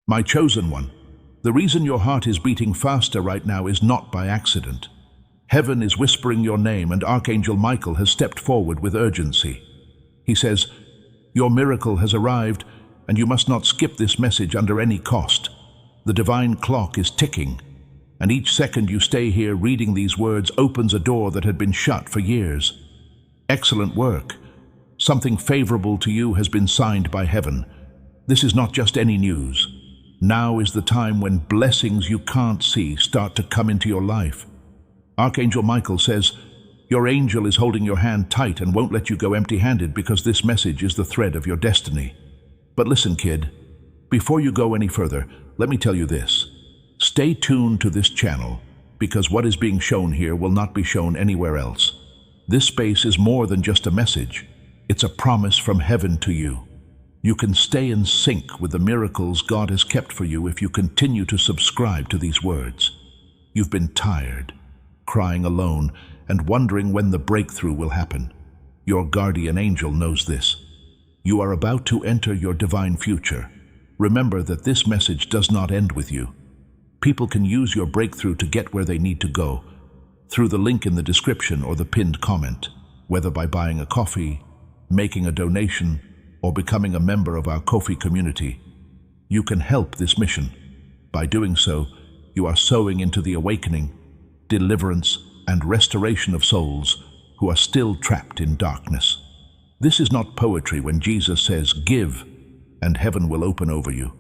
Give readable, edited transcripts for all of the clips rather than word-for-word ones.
My chosen one, the reason your heart is beating faster right now is not by accident. Heaven is whispering your name, and Archangel Michael has stepped forward with urgency. He says, "Your miracle has arrived, and you must not skip this message under any cost. The divine clock is ticking, and each second you stay here reading these words opens a door that had been shut for years. Excellent work. Something favorable to you has been signed by heaven. This is not just any news. Now is the time when blessings you can't see start to come into your life." Archangel Michael says, "Your angel is holding your hand tight and won't let you go empty-handed because this message is the thread of your destiny. But listen, kid, before you go any further, let me tell you this. Stay tuned to this channel, because what is being shown here will not be shown anywhere else. This space is more than just a message. It's a promise from heaven to you. You can stay in sync with the miracles God has kept for you if you continue to subscribe to these words. You've been tired, crying alone, and wondering when the breakthrough will happen. Your guardian angel knows this. You are about to enter your divine future. Remember that this message does not end with you. People can use your breakthrough to get where they need to go, through the link in the description or the pinned comment, whether by buying a coffee, making a donation, or becoming a member of our Ko-fi community. You can help this mission. By doing so, you are sowing into the awakening, deliverance, and restoration of souls who are still trapped in darkness. This is not poetry when Jesus says, "Give, and heaven will open over you."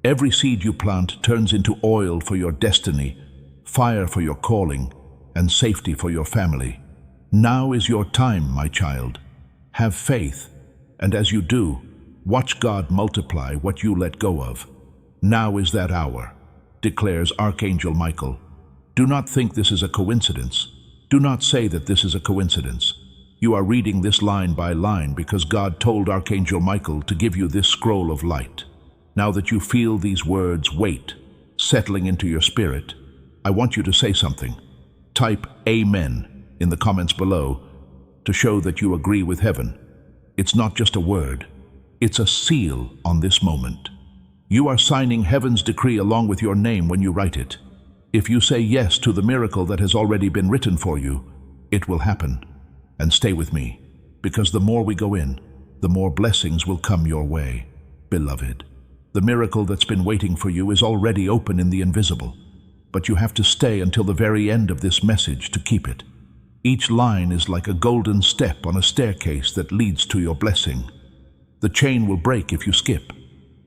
Every seed you plant turns into oil for your destiny, fire for your calling, and safety for your family. Now is your time, my child. Have faith, and as you do, watch God multiply what you let go of. Now is that hour, declares Archangel Michael. Do not think this is a coincidence. Do not say that this is a coincidence. You are reading this line by line because God told Archangel Michael to give you this scroll of light. Now that you feel these words weight settling into your spirit, I want you to say something. Type Amen in the comments below to show that you agree with heaven. It's not just a word, it's a seal on this moment. You are signing heaven's decree along with your name when you write it. If you say yes to the miracle that has already been written for you, it will happen. And stay with me, because the more we go in, the more blessings will come your way. Beloved, the miracle that's been waiting for you is already open in the invisible, but you have to stay until the very end of this message to keep it. Each line is like a golden step on a staircase that leads to your blessing. The chain will break if you skip.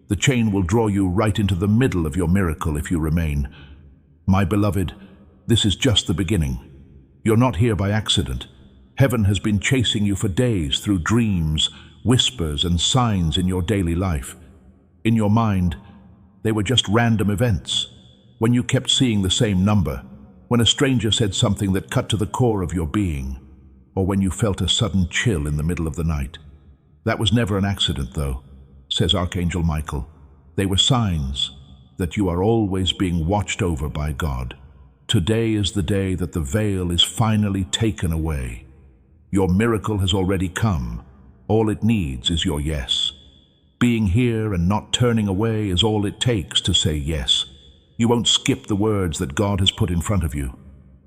The chain will draw you right into the middle of your miracle if you remain. My beloved, this is just the beginning. You're not here by accident. Heaven has been chasing you for days through dreams, whispers, and signs in your daily life. In your mind, they were just random events. When you kept seeing the same number, when a stranger said something that cut to the core of your being, or when you felt a sudden chill in the middle of the night. That was never an accident, though, says Archangel Michael. They were signs that you are always being watched over by God. Today is the day that the veil is finally taken away. Your miracle has already come. All it needs is your yes. Being here and not turning away is all it takes to say yes. You won't skip the words that God has put in front of you.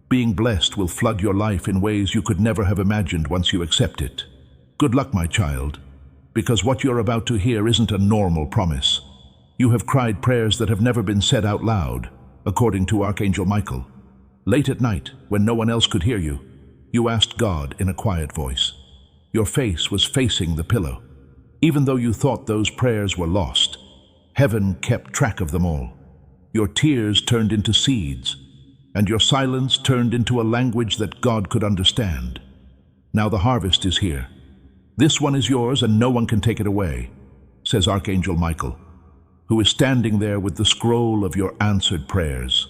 Being blessed will flood your life in ways you could never have imagined once you accept it. Good luck, my child, because what you're about to hear isn't a normal promise. You have cried prayers that have never been said out loud, according to Archangel Michael. Late at night, when no one else could hear you, you asked God in a quiet voice. Your face was facing the pillow. Even though you thought those prayers were lost, heaven kept track of them all. Your tears turned into seeds, and your silence turned into a language that God could understand. Now the harvest is here. This one is yours and no one can take it away, says Archangel Michael, who is standing there with the scroll of your answered prayers.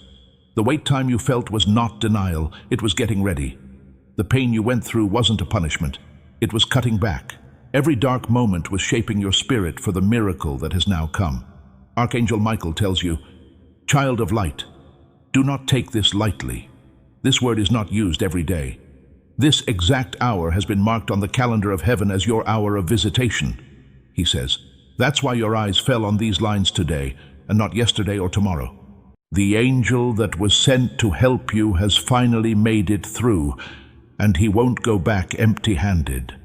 The wait time you felt was not denial, it was getting ready. The pain you went through wasn't a punishment, it was cutting back. Every dark moment was shaping your spirit for the miracle that has now come. Archangel Michael tells you, child of light, do not take this lightly. This word is not used every day. This exact hour has been marked on the calendar of heaven as your hour of visitation, he says. That's why your eyes fell on these lines today, and not yesterday or tomorrow. The angel that was sent to help you has finally made it through, and he won't go back empty-handed.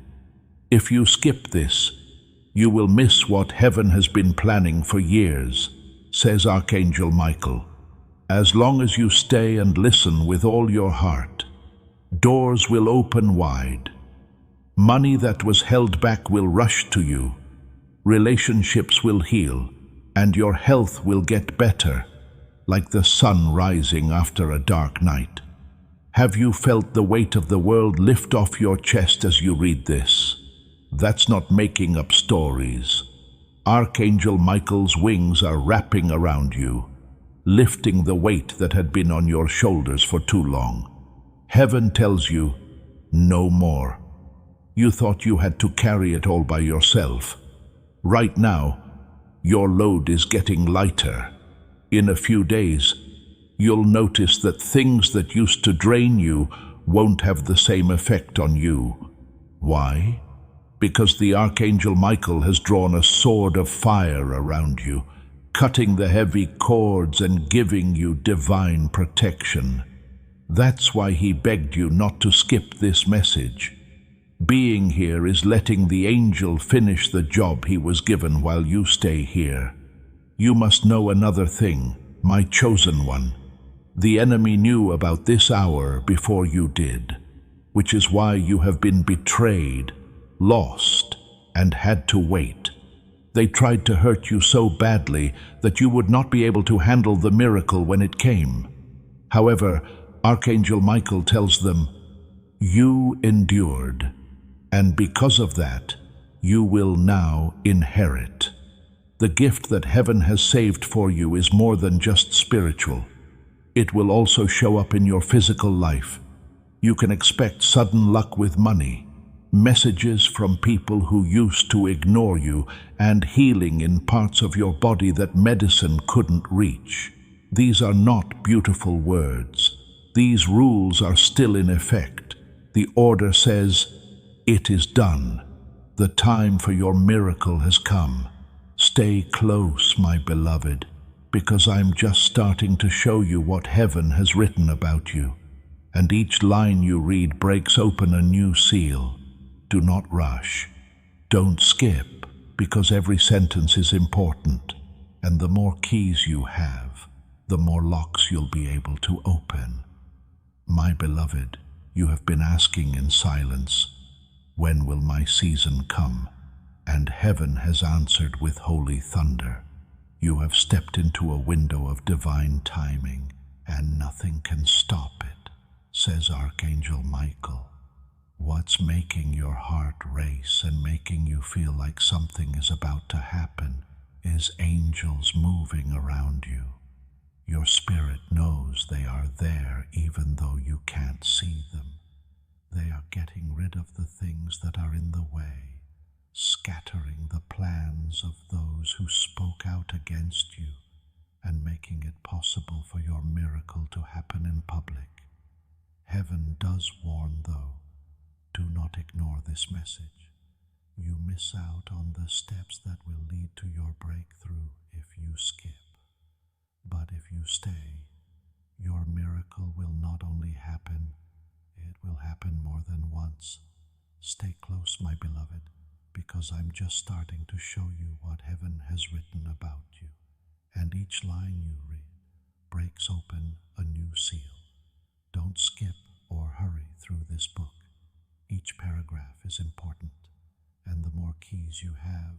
If you skip this, you will miss what heaven has been planning for years, says Archangel Michael. As long as you stay and listen with all your heart, doors will open wide. Money that was held back will rush to you. Relationships will heal, and your health will get better, like the sun rising after a dark night. Have you felt the weight of the world lift off your chest as you read this? That's not making up stories. Archangel Michael's wings are wrapping around you, lifting the weight that had been on your shoulders for too long. Heaven tells you, no more. You thought you had to carry it all by yourself. Right now, your load is getting lighter. In a few days, you'll notice that things that used to drain you won't have the same effect on you. Why? Because the Archangel Michael has drawn a sword of fire around you, cutting the heavy cords and giving you divine protection. That's why he begged you not to skip this message. Being here is letting the angel finish the job he was given while you stay here. You must know another thing, my chosen one. The enemy knew about this hour before you did, which is why you have been betrayed, lost, and had to wait. They tried to hurt you so badly that you would not be able to handle the miracle when it came. However, Archangel Michael tells them, you endured, and because of that, you will now inherit. The gift that heaven has saved for you is more than just spiritual. It will also show up in your physical life. You can expect sudden luck with money, messages from people who used to ignore you, and healing in parts of your body that medicine couldn't reach. These are not beautiful words. These rules are still in effect. The order says, it is done. The time for your miracle has come. Stay close, my beloved, because I'm just starting to show you what heaven has written about you. And each line you read breaks open a new seal. Do not rush. Don't skip, because every sentence is important. And the more keys you have, the more locks you'll be able to open. My beloved, you have been asking in silence, when will my season come? And heaven has answered with holy thunder. You have stepped into a window of divine timing, and nothing can stop it, says Archangel Michael. What's making your heart race and making you feel like something is about to happen is angels moving around you. Your spirit knows they are there even though you can't see them. They are getting rid of the things that are in the way, scattering the plans of those who spoke out against you, and making it possible for your miracle to happen in public. Heaven does warn, though, do not ignore this message. You miss out on the steps that will lead to your breakthrough if you skip. But if you stay, your miracle will not only happen, it will happen more than once. Stay close, my beloved, because I'm just starting to show you what heaven has written about you. And each line you read breaks open a new seal. Don't skip or hurry through this book. Each paragraph is important, and the more keys you have,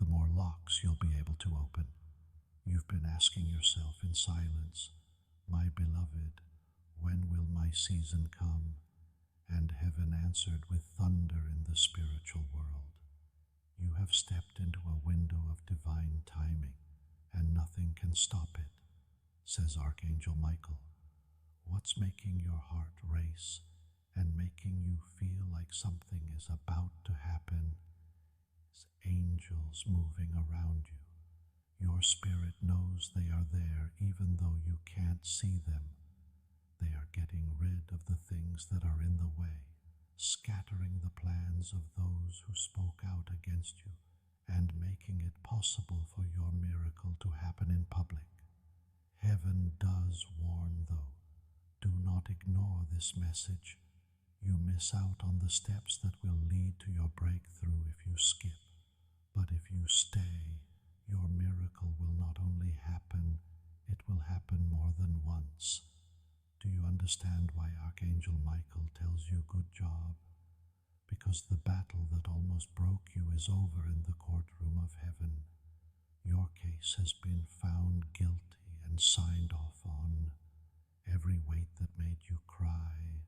the more locks you'll be able to open. You've been asking yourself in silence, my beloved, when will my season come? And heaven answered with thunder in the spiritual world. You have stepped into a window of divine timing, and nothing can stop it, says Archangel Michael. What's making your heart race and making you feel like something is about to happen is angels moving around you. Your spirit knows they are there even though you can't see them. They are getting rid of the things that are in the way, scattering the plans of those who spoke out against you, and making it possible for your miracle to happen in public. Heaven does warn, though. Do not ignore this message. You miss out on the steps that will lead to your breakthrough if you skip. But if you stay, your miracle will not only happen, it will happen more than once. Do you understand why Archangel Michael tells you good job? Because the battle that almost broke you is over in the courtroom of heaven. Your case has been found guilty and signed off on. Every weight that made you cry,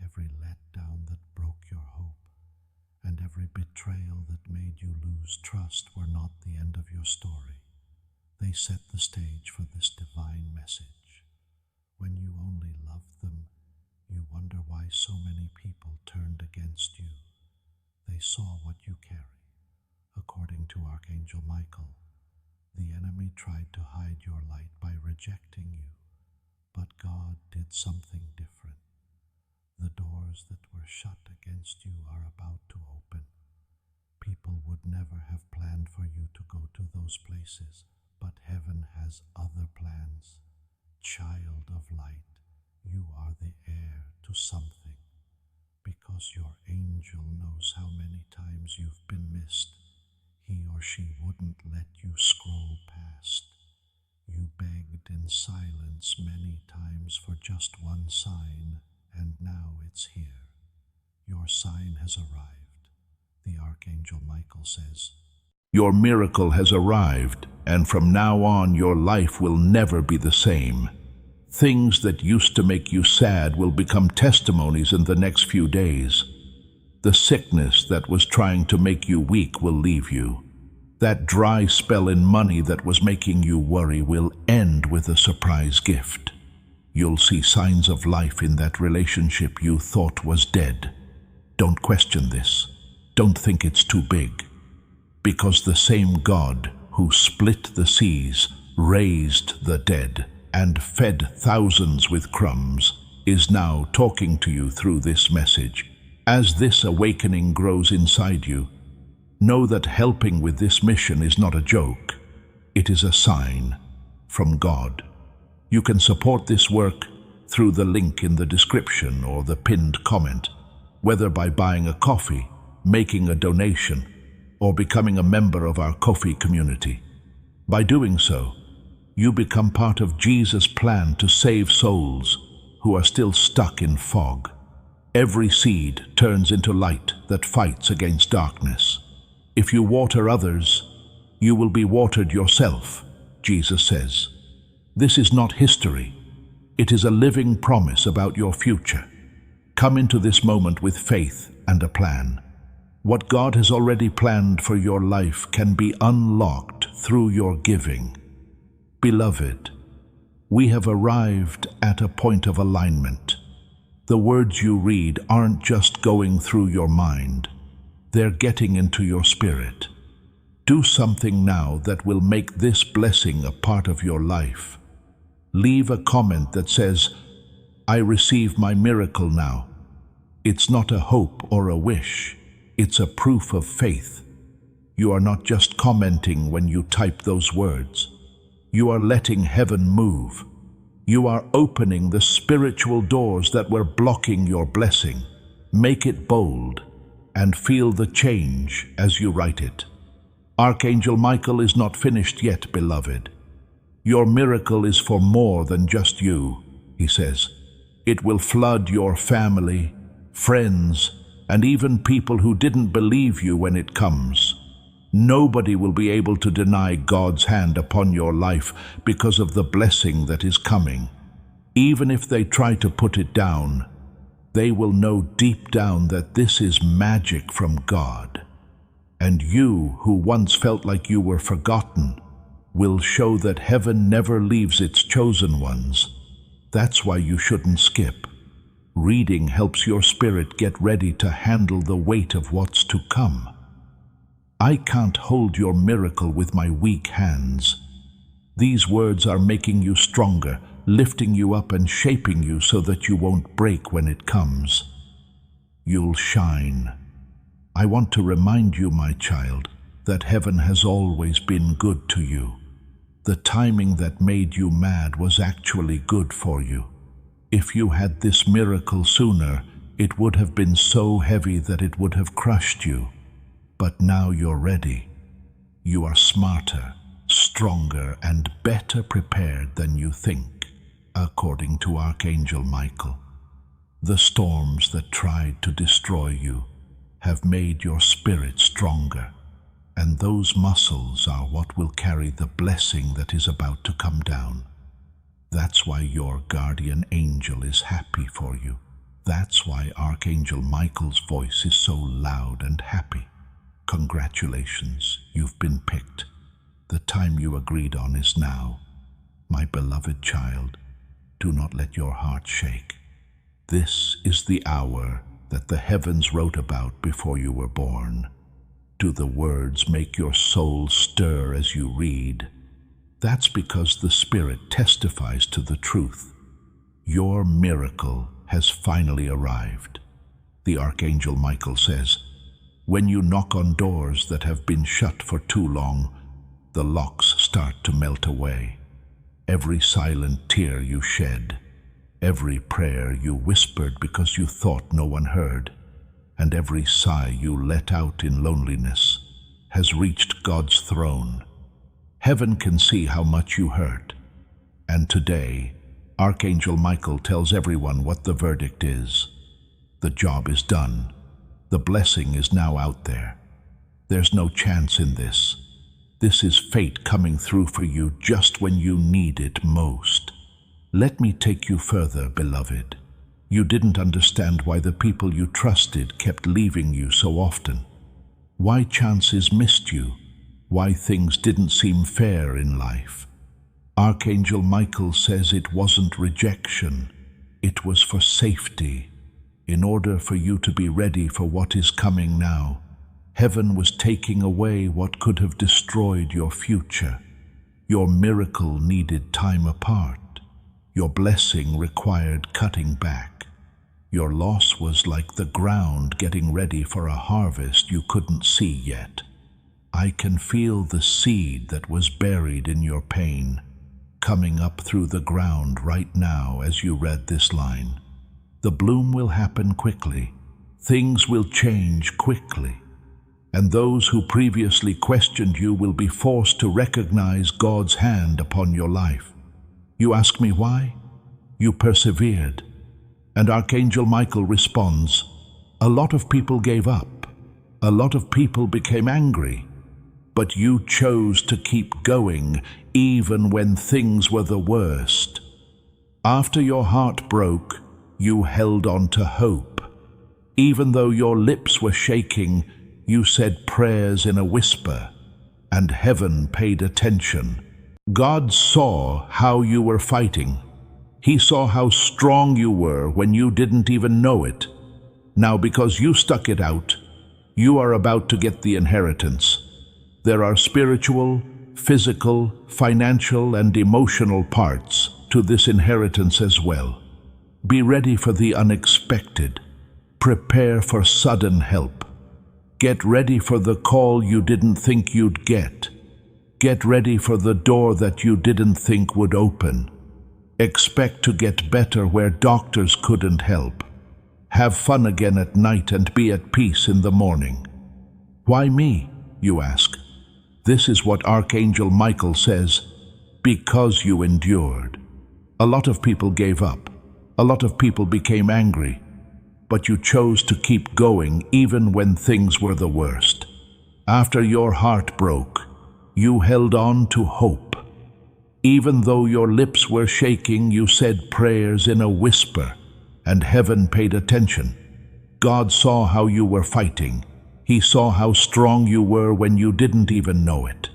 every letdown that broke your hope, and every betrayal that made you lose trust were not the end of your story. They set the stage for this divine message. When you only loved them, you wonder why so many people turned against you. They saw what you carry. According to Archangel Michael, the enemy tried to hide your light by rejecting you, but God did something different. The doors that were shut against you are about to open. People would never have planned for you to go to those places, but heaven has other plans. Child of light, you are the heir to something. Because your angel knows how many times you've been missed, he or she wouldn't let you scroll past. You begged in silence many times for just one sign, and now it's here. Your sign has arrived. The Archangel Michael says, Your miracle has arrived, and from now on your life will never be the same. Things that used to make you sad will become testimonies in the next few days. The sickness that was trying to make you weak will leave you. That dry spell in money that was making you worry will end with a surprise gift. You'll see signs of life in that relationship you thought was dead. Don't question this. Don't think it's too big. Because the same God who split the seas, raised the dead, and fed thousands with crumbs, is now talking to you through this message. As this awakening grows inside you, know that helping with this mission is not a joke. It is a sign from God. You can support this work through the link in the description or the pinned comment, whether by buying a coffee, making a donation, or becoming a member of our coffee community. By doing so, you become part of Jesus' plan to save souls who are still stuck in fog. Every seed turns into light that fights against darkness. If you water others, you will be watered yourself, Jesus says. This is not history. It is a living promise about your future. Come into this moment with faith and a plan. What God has already planned for your life can be unlocked through your giving. Beloved, we have arrived at a point of alignment. The words you read aren't just going through your mind. They're getting into your spirit. Do something now that will make this blessing a part of your life. Leave a comment that says, I receive my miracle now. It's not a hope or a wish. It's a proof of faith. You are not just commenting when you type those words. You are letting heaven move. You are opening the spiritual doors that were blocking your blessing. Make it bold and feel the change as you write it. Archangel Michael is not finished yet, beloved. Your miracle is for more than just you, he says. It will flood your family, friends, and even people who didn't believe you when it comes. Nobody will be able to deny God's hand upon your life because of the blessing that is coming. Even if they try to put it down, they will know deep down that this is magic from God. And you, who once felt like you were forgotten, will show that heaven never leaves its chosen ones. That's why you shouldn't skip. Reading helps your spirit get ready to handle the weight of what's to come. I can't hold your miracle with my weak hands. These words are making you stronger, lifting you up and shaping you so that you won't break when it comes. You'll shine. I want to remind you, my child, that heaven has always been good to you. The timing that made you mad was actually good for you. If you had this miracle sooner, it would have been so heavy that it would have crushed you. But now you're ready. You are smarter, stronger, and better prepared than you think, according to Archangel Michael. The storms that tried to destroy you have made your spirit stronger, and those muscles are what will carry the blessing that is about to come down. That's why your guardian angel is happy for you. That's why Archangel Michael's voice is so loud and happy. Congratulations, you've been picked. The time you agreed on is now. My beloved child, do not let your heart shake. This is the hour that the heavens wrote about before you were born. Do the words make your soul stir as you read? That's because the Spirit testifies to the truth. Your miracle has finally arrived. The Archangel Michael says, when you knock on doors that have been shut for too long, the locks start to melt away. Every silent tear you shed, every prayer you whispered because you thought no one heard, and every sigh you let out in loneliness has reached God's throne. Heaven can see how much you hurt. And today, Archangel Michael tells everyone what the verdict is. The job is done. The blessing is now out there. There's no chance in this. This is fate coming through for you just when you need it most. Let me take you further, beloved. You didn't understand why the people you trusted kept leaving you so often. Why chances missed you. Why things didn't seem fair in life. Archangel Michael says it wasn't rejection. It was for safety. In order for you to be ready for what is coming now, heaven was taking away what could have destroyed your future. Your miracle needed time apart. Your blessing required cutting back. Your loss was like the ground getting ready for a harvest you couldn't see yet. I can feel the seed that was buried in your pain coming up through the ground right now as you read this line. The bloom will happen quickly. Things will change quickly. And those who previously questioned you will be forced to recognize God's hand upon your life. You ask me why? You persevered. And Archangel Michael responds, a lot of people gave up. A lot of people became angry. But you chose to keep going even when things were the worst. After your heart broke, you held on to hope. Even though your lips were shaking, you said prayers in a whisper, and heaven paid attention. God saw how you were fighting. He saw how strong you were when you didn't even know it. Now, because you stuck it out, you are about to get the inheritance. There are spiritual, physical, financial, and emotional parts to this inheritance as well. Be ready for the unexpected. Prepare for sudden help. Get ready for the call you didn't think you'd get. Get ready for the door that you didn't think would open. Expect to get better where doctors couldn't help. Have fun again at night and be at peace in the morning. Why me, you ask? This is what Archangel Michael says, because you endured. A lot of people gave up. A lot of people became angry. But you chose to keep going even when things were the worst. After your heart broke, you held on to hope. Even though your lips were shaking, you said prayers in a whisper, and heaven paid attention. God saw how you were fighting. He saw how strong you were when you didn't even know it.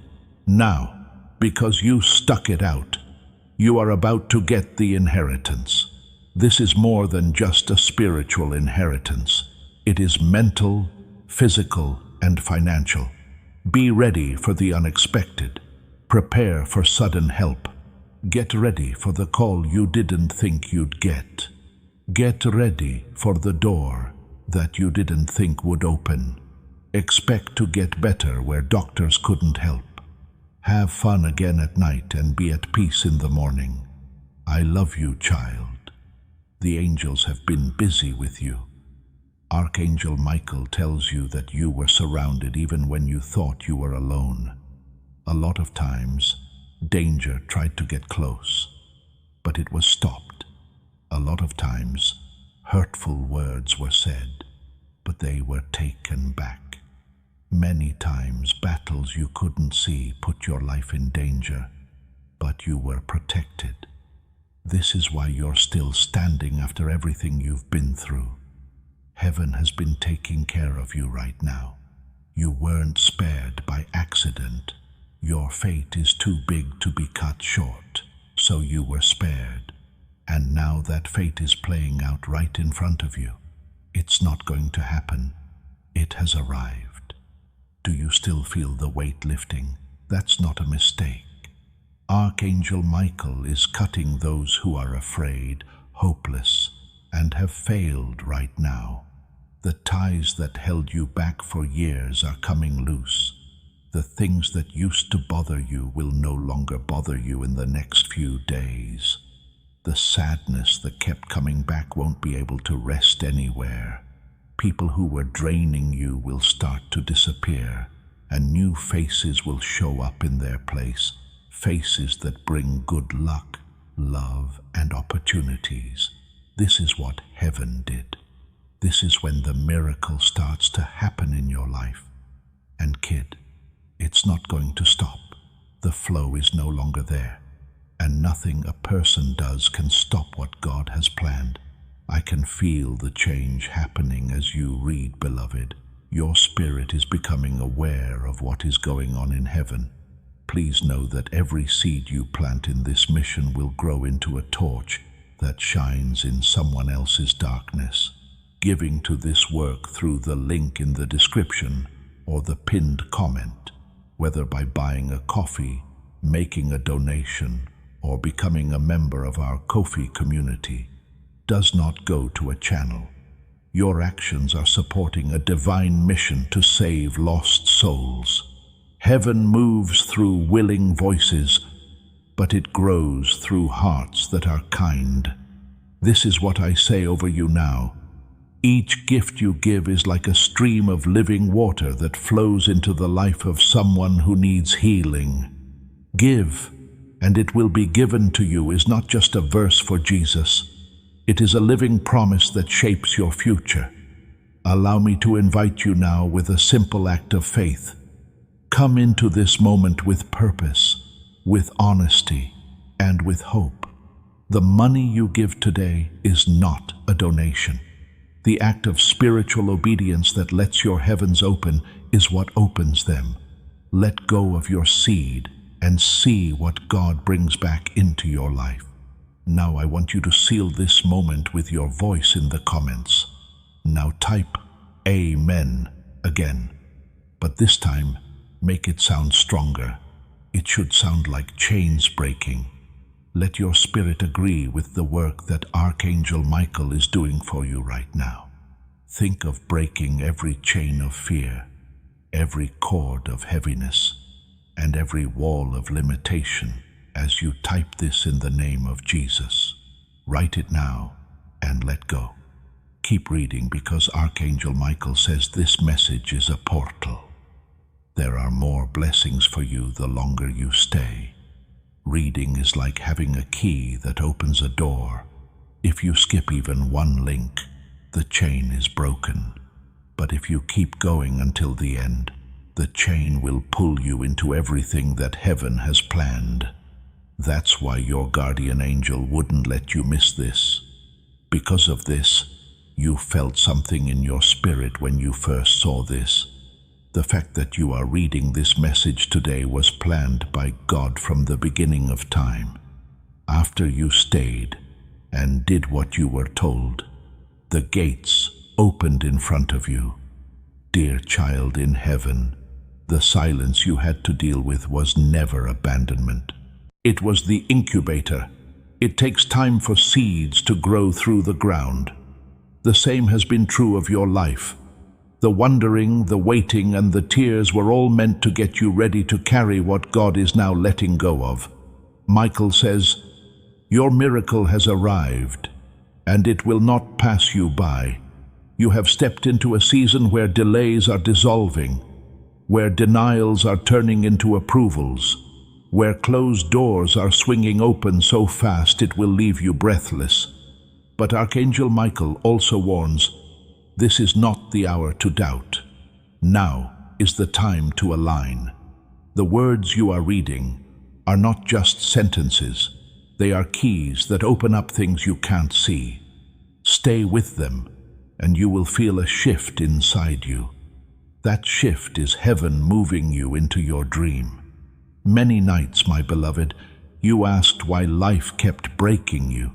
Now, because you stuck it out, you are about to get the inheritance. This is more than just a spiritual inheritance. It is mental, physical, and financial. Be ready for the unexpected. Prepare for sudden help. Get ready for the call you didn't think you'd get. Get ready for the door that you didn't think would open. Expect to get better where doctors couldn't help. Have fun again at night and be at peace in the morning. I love you, child. The angels have been busy with you. Archangel Michael tells you that you were surrounded even when you thought you were alone. A lot of times, danger tried to get close, but it was stopped. A lot of times, hurtful words were said, but they were taken back. Many times, battles you couldn't see put your life in danger, but you were protected. This is why you're still standing after everything you've been through. Heaven has been taking care of you right now. You weren't spared by accident. Your fate is too big to be cut short, so you were spared. And now that fate is playing out right in front of you. It's not going to happen. It has arrived. Do you still feel the weight lifting? That's not a mistake. Archangel Michael is cutting those who are afraid, hopeless, and have failed right now. The ties that held you back for years are coming loose. The things that used to bother you will no longer bother you in the next few days. The sadness that kept coming back won't be able to rest anywhere. People who were draining you will start to disappear, and new faces will show up in their place. Faces that bring good luck, love, and opportunities. This is what heaven did. This is when the miracle starts to happen in your life. And kid, it's not going to stop. The flow is no longer there, and nothing a person does can stop what God has planned. I can feel the change happening as you read, beloved. Your spirit is becoming aware of what is going on in heaven. Please know that every seed you plant in this mission will grow into a torch that shines in someone else's darkness. Giving to this work through the link in the description or the pinned comment, whether by buying a coffee, making a donation, or becoming a member of our Ko-fi community, does not go to a channel. Your actions are supporting a divine mission to save lost souls. Heaven moves through willing voices, but it grows through hearts that are kind. This is what I say over you now. Each gift you give is like a stream of living water that flows into the life of someone who needs healing. Give, and it will be given to you is not just a verse for Jesus. It is a living promise that shapes your future. Allow me to invite you now with a simple act of faith. Come into this moment with purpose, with honesty, and with hope. The money you give today is not a donation. The act of spiritual obedience that lets your heavens open is what opens them. Let go of your seed and see what God brings back into your life. Now I want you to seal this moment with your voice in the comments. Now type Amen again, but this time make it sound stronger. It should sound like chains breaking. Let your spirit agree with the work that Archangel Michael is doing for you right now. Think of breaking every chain of fear, every cord of heaviness, and every wall of limitation as you type this in the name of Jesus. Write it now and let go. Keep reading because Archangel Michael says this message is a portal. There are more blessings for you the longer you stay. Reading is like having a key that opens a door. If you skip even one link, the chain is broken. But if you keep going until the end, the chain will pull you into everything that heaven has planned. That's why your guardian angel wouldn't let you miss this. Because of this, you felt something in your spirit when you first saw this. The fact that you are reading this message today was planned by God from the beginning of time. After you stayed and did what you were told, the gates opened in front of you. Dear child in heaven, the silence you had to deal with was never abandonment. It was the incubator. It takes time for seeds to grow through the ground. The same has been true of your life. The wondering, the waiting, and the tears were all meant to get you ready to carry what God is now letting go of. Michael says, "Your miracle has arrived, and it will not pass you by. You have stepped into a season where delays are dissolving, where denials are turning into approvals, where closed doors are swinging open so fast it will leave you breathless." But Archangel Michael also warns, this is not the hour to doubt. Now is the time to align. The words you are reading are not just sentences. They are keys that open up things you can't see. Stay with them, and you will feel a shift inside you. That shift is heaven moving you into your dream. Many nights, my beloved, you asked why life kept breaking you.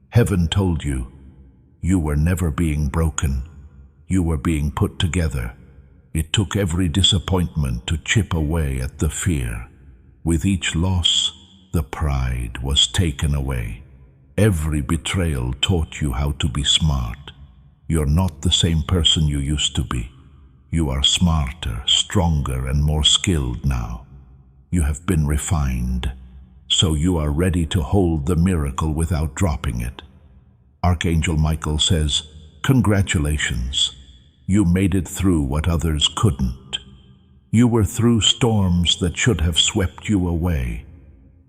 Heaven told you, you were never being broken. You were being put together. It took every disappointment to chip away at the fear. With each loss, the pride was taken away. Every betrayal taught you how to be smart. You're not the same person you used to be. You are smarter, stronger, and more skilled now. You have been refined, so you are ready to hold the miracle without dropping it. Archangel Michael says, "Congratulations. You made it through what others couldn't. You were through storms that should have swept you away.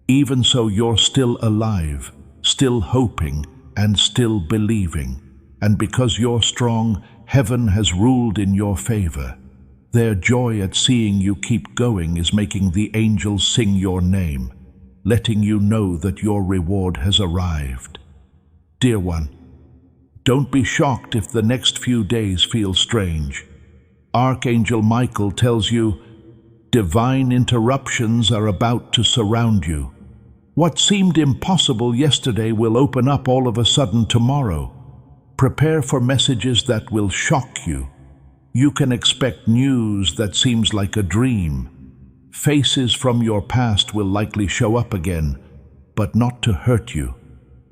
Even so, you're still alive, still hoping, and still believing. And because you're strong, heaven has ruled in your favor. Their joy at seeing you keep going is making the angels sing your name, letting you know that your reward has arrived. Dear one, don't be shocked if the next few days feel strange. Archangel Michael tells you, divine interruptions are about to surround you. What seemed impossible yesterday will open up all of a sudden tomorrow. Prepare for messages that will shock you. You can expect news that seems like a dream. Faces from your past will likely show up again, but not to hurt you.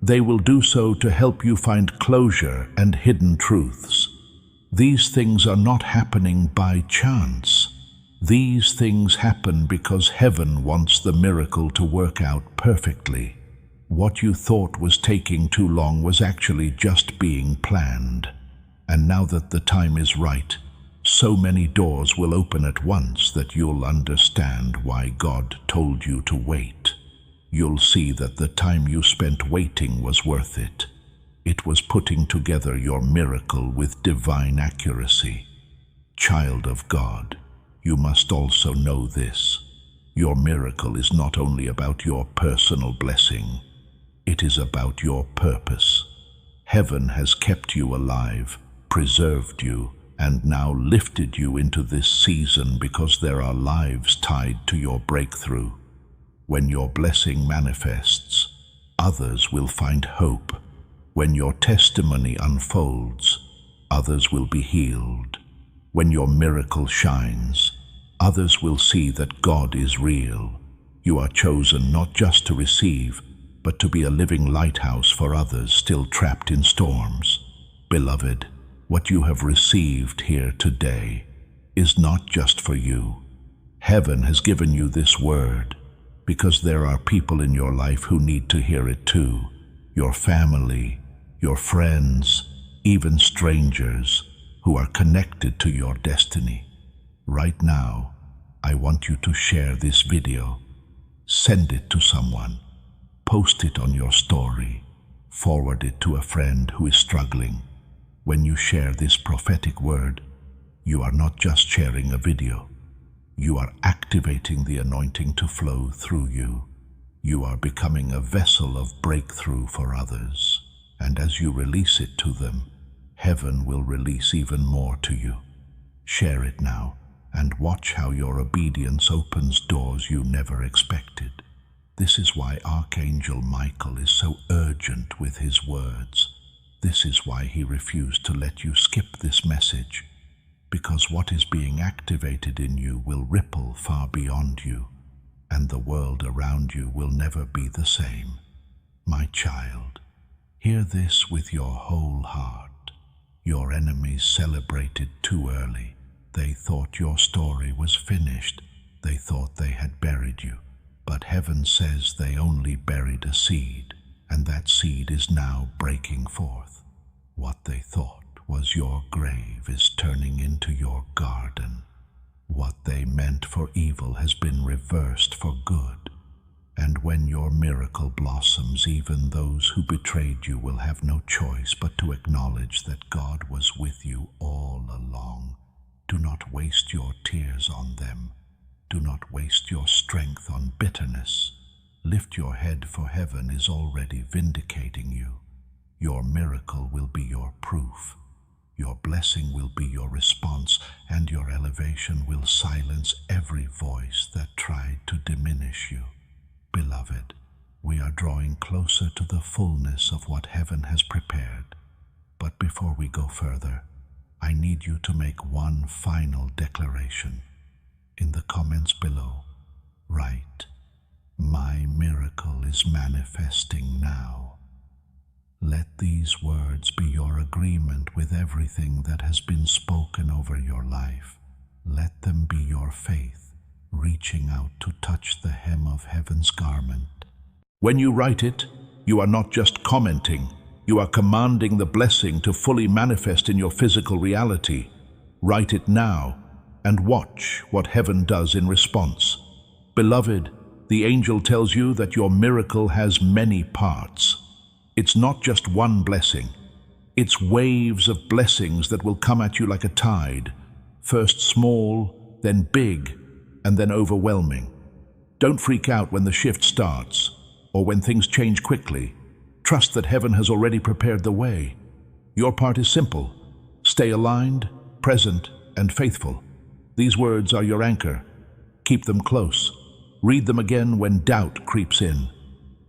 They will do so to help you find closure and hidden truths. These things are not happening by chance. These things happen because heaven wants the miracle to work out perfectly. What you thought was taking too long was actually just being planned. And now that the time is right, so many doors will open at once that you'll understand why God told you to wait. You'll see that the time you spent waiting was worth it. It was putting together your miracle with divine accuracy. Child of God, you must also know this. Your miracle is not only about your personal blessing, it is about your purpose. Heaven has kept you alive, preserved you, and now lifted you into this season because there are lives tied to your breakthrough. When your blessing manifests, others will find hope. When your testimony unfolds, others will be healed. When your miracle shines, others will see that God is real. You are chosen not just to receive, but to be a living lighthouse for others still trapped in storms. Beloved, what you have received here today is not just for you. Heaven has given you this word because there are people in your life who need to hear it too. Your family, your friends, even strangers who are connected to your destiny. Right now, I want you to share this video. Send it to someone. Post it on your story. Forward it to a friend who is struggling. When you share this prophetic word, you are not just sharing a video. You are activating the anointing to flow through you. You are becoming a vessel of breakthrough for others. And as you release it to them, heaven will release even more to you. Share it now and watch how your obedience opens doors you never expected. This is why Archangel Michael is so urgent with his words. This is why he refused to let you skip this message. Because what is being activated in you will ripple far beyond you, and the world around you will never be the same. My child, hear this with your whole heart. Your enemies celebrated too early. They thought your story was finished. They thought they had buried you. But heaven says they only buried a seed, and that seed is now breaking forth. What they thought was your grave is turning into your garden. What they meant for evil has been reversed for good. And when your miracle blossoms, even those who betrayed you will have no choice but to acknowledge that God was with you all along. Do not waste your tears on them. Do not waste your strength on bitterness. Lift your head, for heaven is already vindicating you. Your miracle will be your proof. Your blessing will be your response, and your elevation will silence every voice that tried to diminish you. Beloved, we are drawing closer to the fullness of what heaven has prepared. But before we go further, I need you to make one final declaration. In the comments below, write, "My miracle is manifesting now." Let these words be your agreement with everything that has been spoken over your life. Let them be your faith, reaching out to touch the hem of heaven's garment. When you write it, you are not just commenting. You are commanding the blessing to fully manifest in your physical reality. Write it now and watch what heaven does in response. Beloved, the angel tells you that your miracle has many parts. It's not just one blessing. It's waves of blessings that will come at you like a tide, first small, then big, and then overwhelming. Don't freak out when the shift starts, or when things change quickly. Trust that heaven has already prepared the way. Your part is simple. Stay aligned, present, and faithful. These words are your anchor. Keep them close. Read them again when doubt creeps in.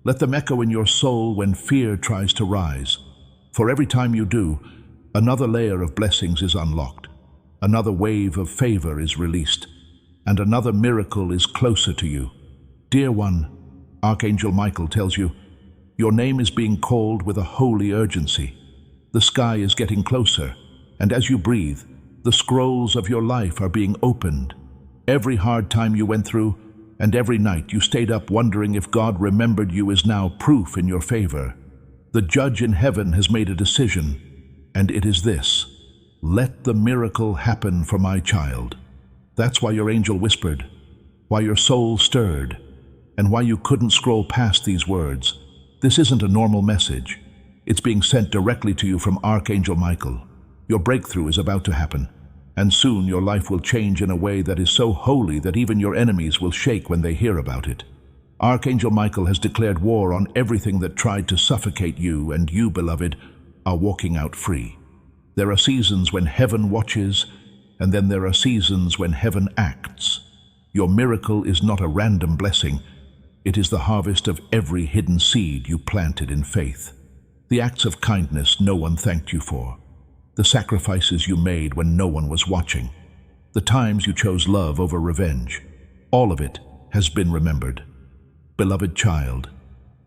Let them echo in your soul when fear tries to rise. For every time you do, another layer of blessings is unlocked. Another wave of favor is released. And another miracle is closer to you. Dear one, Archangel Michael tells you, your name is being called with a holy urgency. The sky is getting closer, and as you breathe, the scrolls of your life are being opened. Every hard time you went through, and every night you stayed up wondering if God remembered you, is now proof in your favor. The judge in heaven has made a decision, and it is this: let the miracle happen for my child. That's why your angel whispered, why your soul stirred, and why you couldn't scroll past these words. This isn't a normal message. It's being sent directly to you from Archangel Michael. Your breakthrough is about to happen, and soon your life will change in a way that is so holy that even your enemies will shake when they hear about it. Archangel Michael has declared war on everything that tried to suffocate you, and you, beloved, are walking out free. There are seasons when heaven watches, and then there are seasons when heaven acts. Your miracle is not a random blessing. It is the harvest of every hidden seed you planted in faith. The acts of kindness no one thanked you for. The sacrifices you made when no one was watching. The times you chose love over revenge. All of it has been remembered. Beloved child,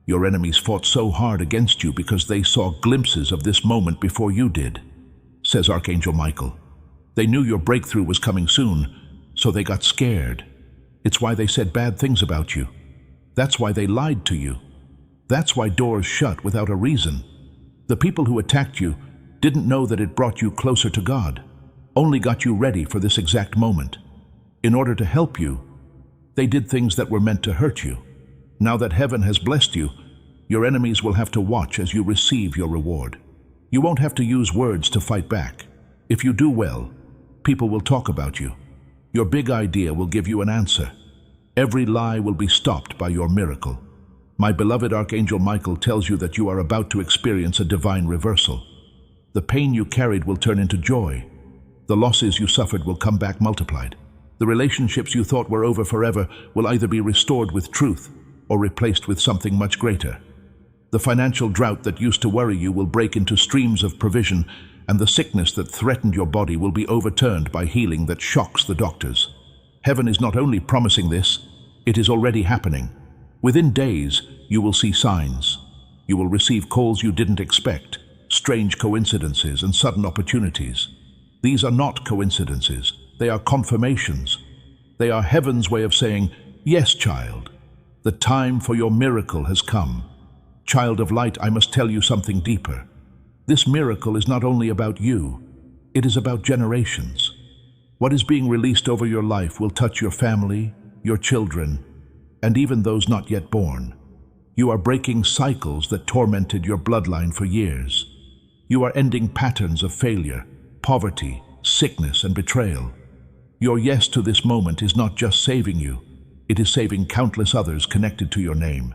your enemies fought so hard against you because they saw glimpses of this moment before you did, says Archangel Michael. They knew your breakthrough was coming soon, so they got scared. It's why they said bad things about you. That's why they lied to you. That's why doors shut without a reason. The people who attacked you didn't know that it brought you closer to God, only got you ready for this exact moment. In order to help you, they did things that were meant to hurt you. Now that heaven has blessed you, your enemies will have to watch as you receive your reward. You won't have to use words to fight back. If you do well, people will talk about you. Your big idea will give you an answer. Every lie will be stopped by your miracle. My beloved Archangel Michael tells you that you are about to experience a divine reversal. The pain you carried will turn into joy. The losses you suffered will come back multiplied. The relationships you thought were over forever will either be restored with truth or replaced with something much greater. The financial drought that used to worry you will break into streams of provision, and the sickness that threatened your body will be overturned by healing that shocks the doctors. Heaven is not only promising this, it is already happening. Within days, you will see signs. You will receive calls you didn't expect, strange coincidences, and sudden opportunities. These are not coincidences. They are confirmations. They are heaven's way of saying, "Yes, child, the time for your miracle has come." Child of light, I must tell you something deeper. This miracle is not only about you, it is about generations. What is being released over your life will touch your family, your children, and even those not yet born. You are breaking cycles that tormented your bloodline for years. You are ending patterns of failure, poverty, sickness, and betrayal. Your yes to this moment is not just saving you, it is saving countless others connected to your name.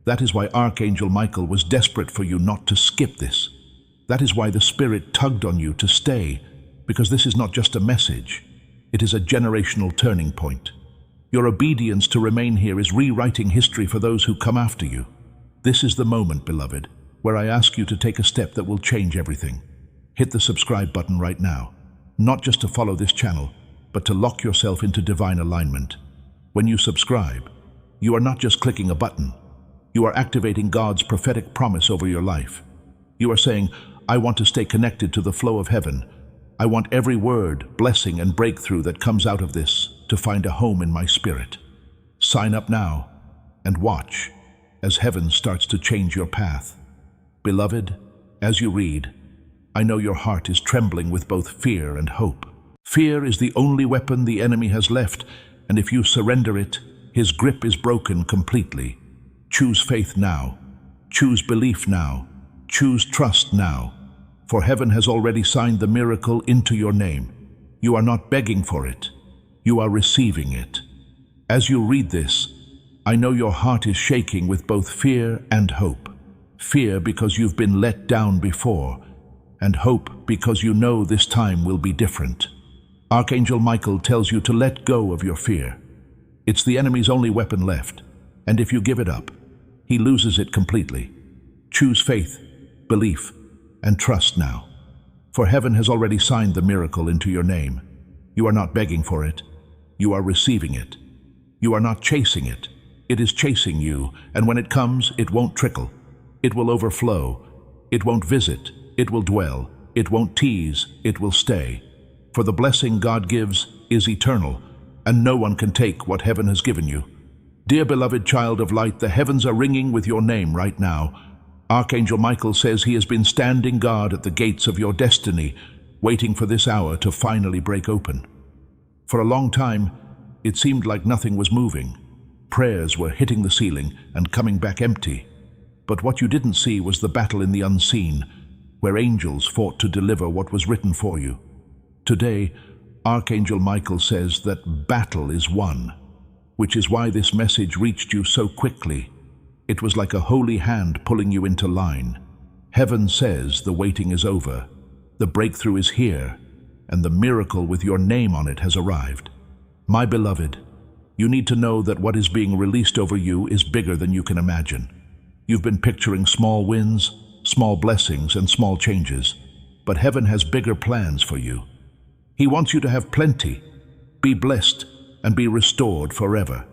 That is why Archangel Michael was desperate for you not to skip this. That is why the Spirit tugged on you to stay, because this is not just a message, it is a generational turning point. Your obedience to remain here is rewriting history for those who come after you. This is the moment, beloved, where I ask you to take a step that will change everything. Hit the subscribe button right now, not just to follow this channel, but to lock yourself into divine alignment. When you subscribe, you are not just clicking a button, you are activating God's prophetic promise over your life. You are saying, "I want to stay connected to the flow of heaven. I want every word, blessing, and breakthrough that comes out of this to find a home in my spirit." Sign up now and watch as heaven starts to change your path. Beloved, as you read, I know your heart is trembling with both fear and hope. Fear is the only weapon the enemy has left, and if you surrender it, his grip is broken completely. Choose faith now. Choose belief now. Choose trust now. For heaven has already signed the miracle into your name. You are not begging for it. You are receiving it. As you read this, I know your heart is shaking with both fear and hope. Fear because you've been let down before, and hope because you know this time will be different. Archangel Michael tells you to let go of your fear. It's the enemy's only weapon left, and if you give it up, he loses it completely. Choose faith, belief, and trust now. For heaven has already signed the miracle into your name. You are not begging for it. You are receiving it. You are not chasing it. It is chasing you, and when it comes, it won't trickle. It will overflow. It won't visit. It will dwell. It won't tease. It will stay. For the blessing God gives is eternal, and no one can take what heaven has given you. Dear beloved child of light, the heavens are ringing with your name right now. Archangel Michael says he has been standing guard at the gates of your destiny, waiting for this hour to finally break open. For a long time, it seemed like nothing was moving. Prayers were hitting the ceiling and coming back empty. But what you didn't see was the battle in the unseen, where angels fought to deliver what was written for you. Today, Archangel Michael says that battle is won, which is why this message reached you so quickly. It was like a holy hand pulling you into line. Heaven says the waiting is over, the breakthrough is here, and the miracle with your name on it has arrived. My beloved, you need to know that what is being released over you is bigger than you can imagine. You've been picturing small wins, small blessings, and small changes, but heaven has bigger plans for you. He wants you to have plenty, be blessed, and be restored forever.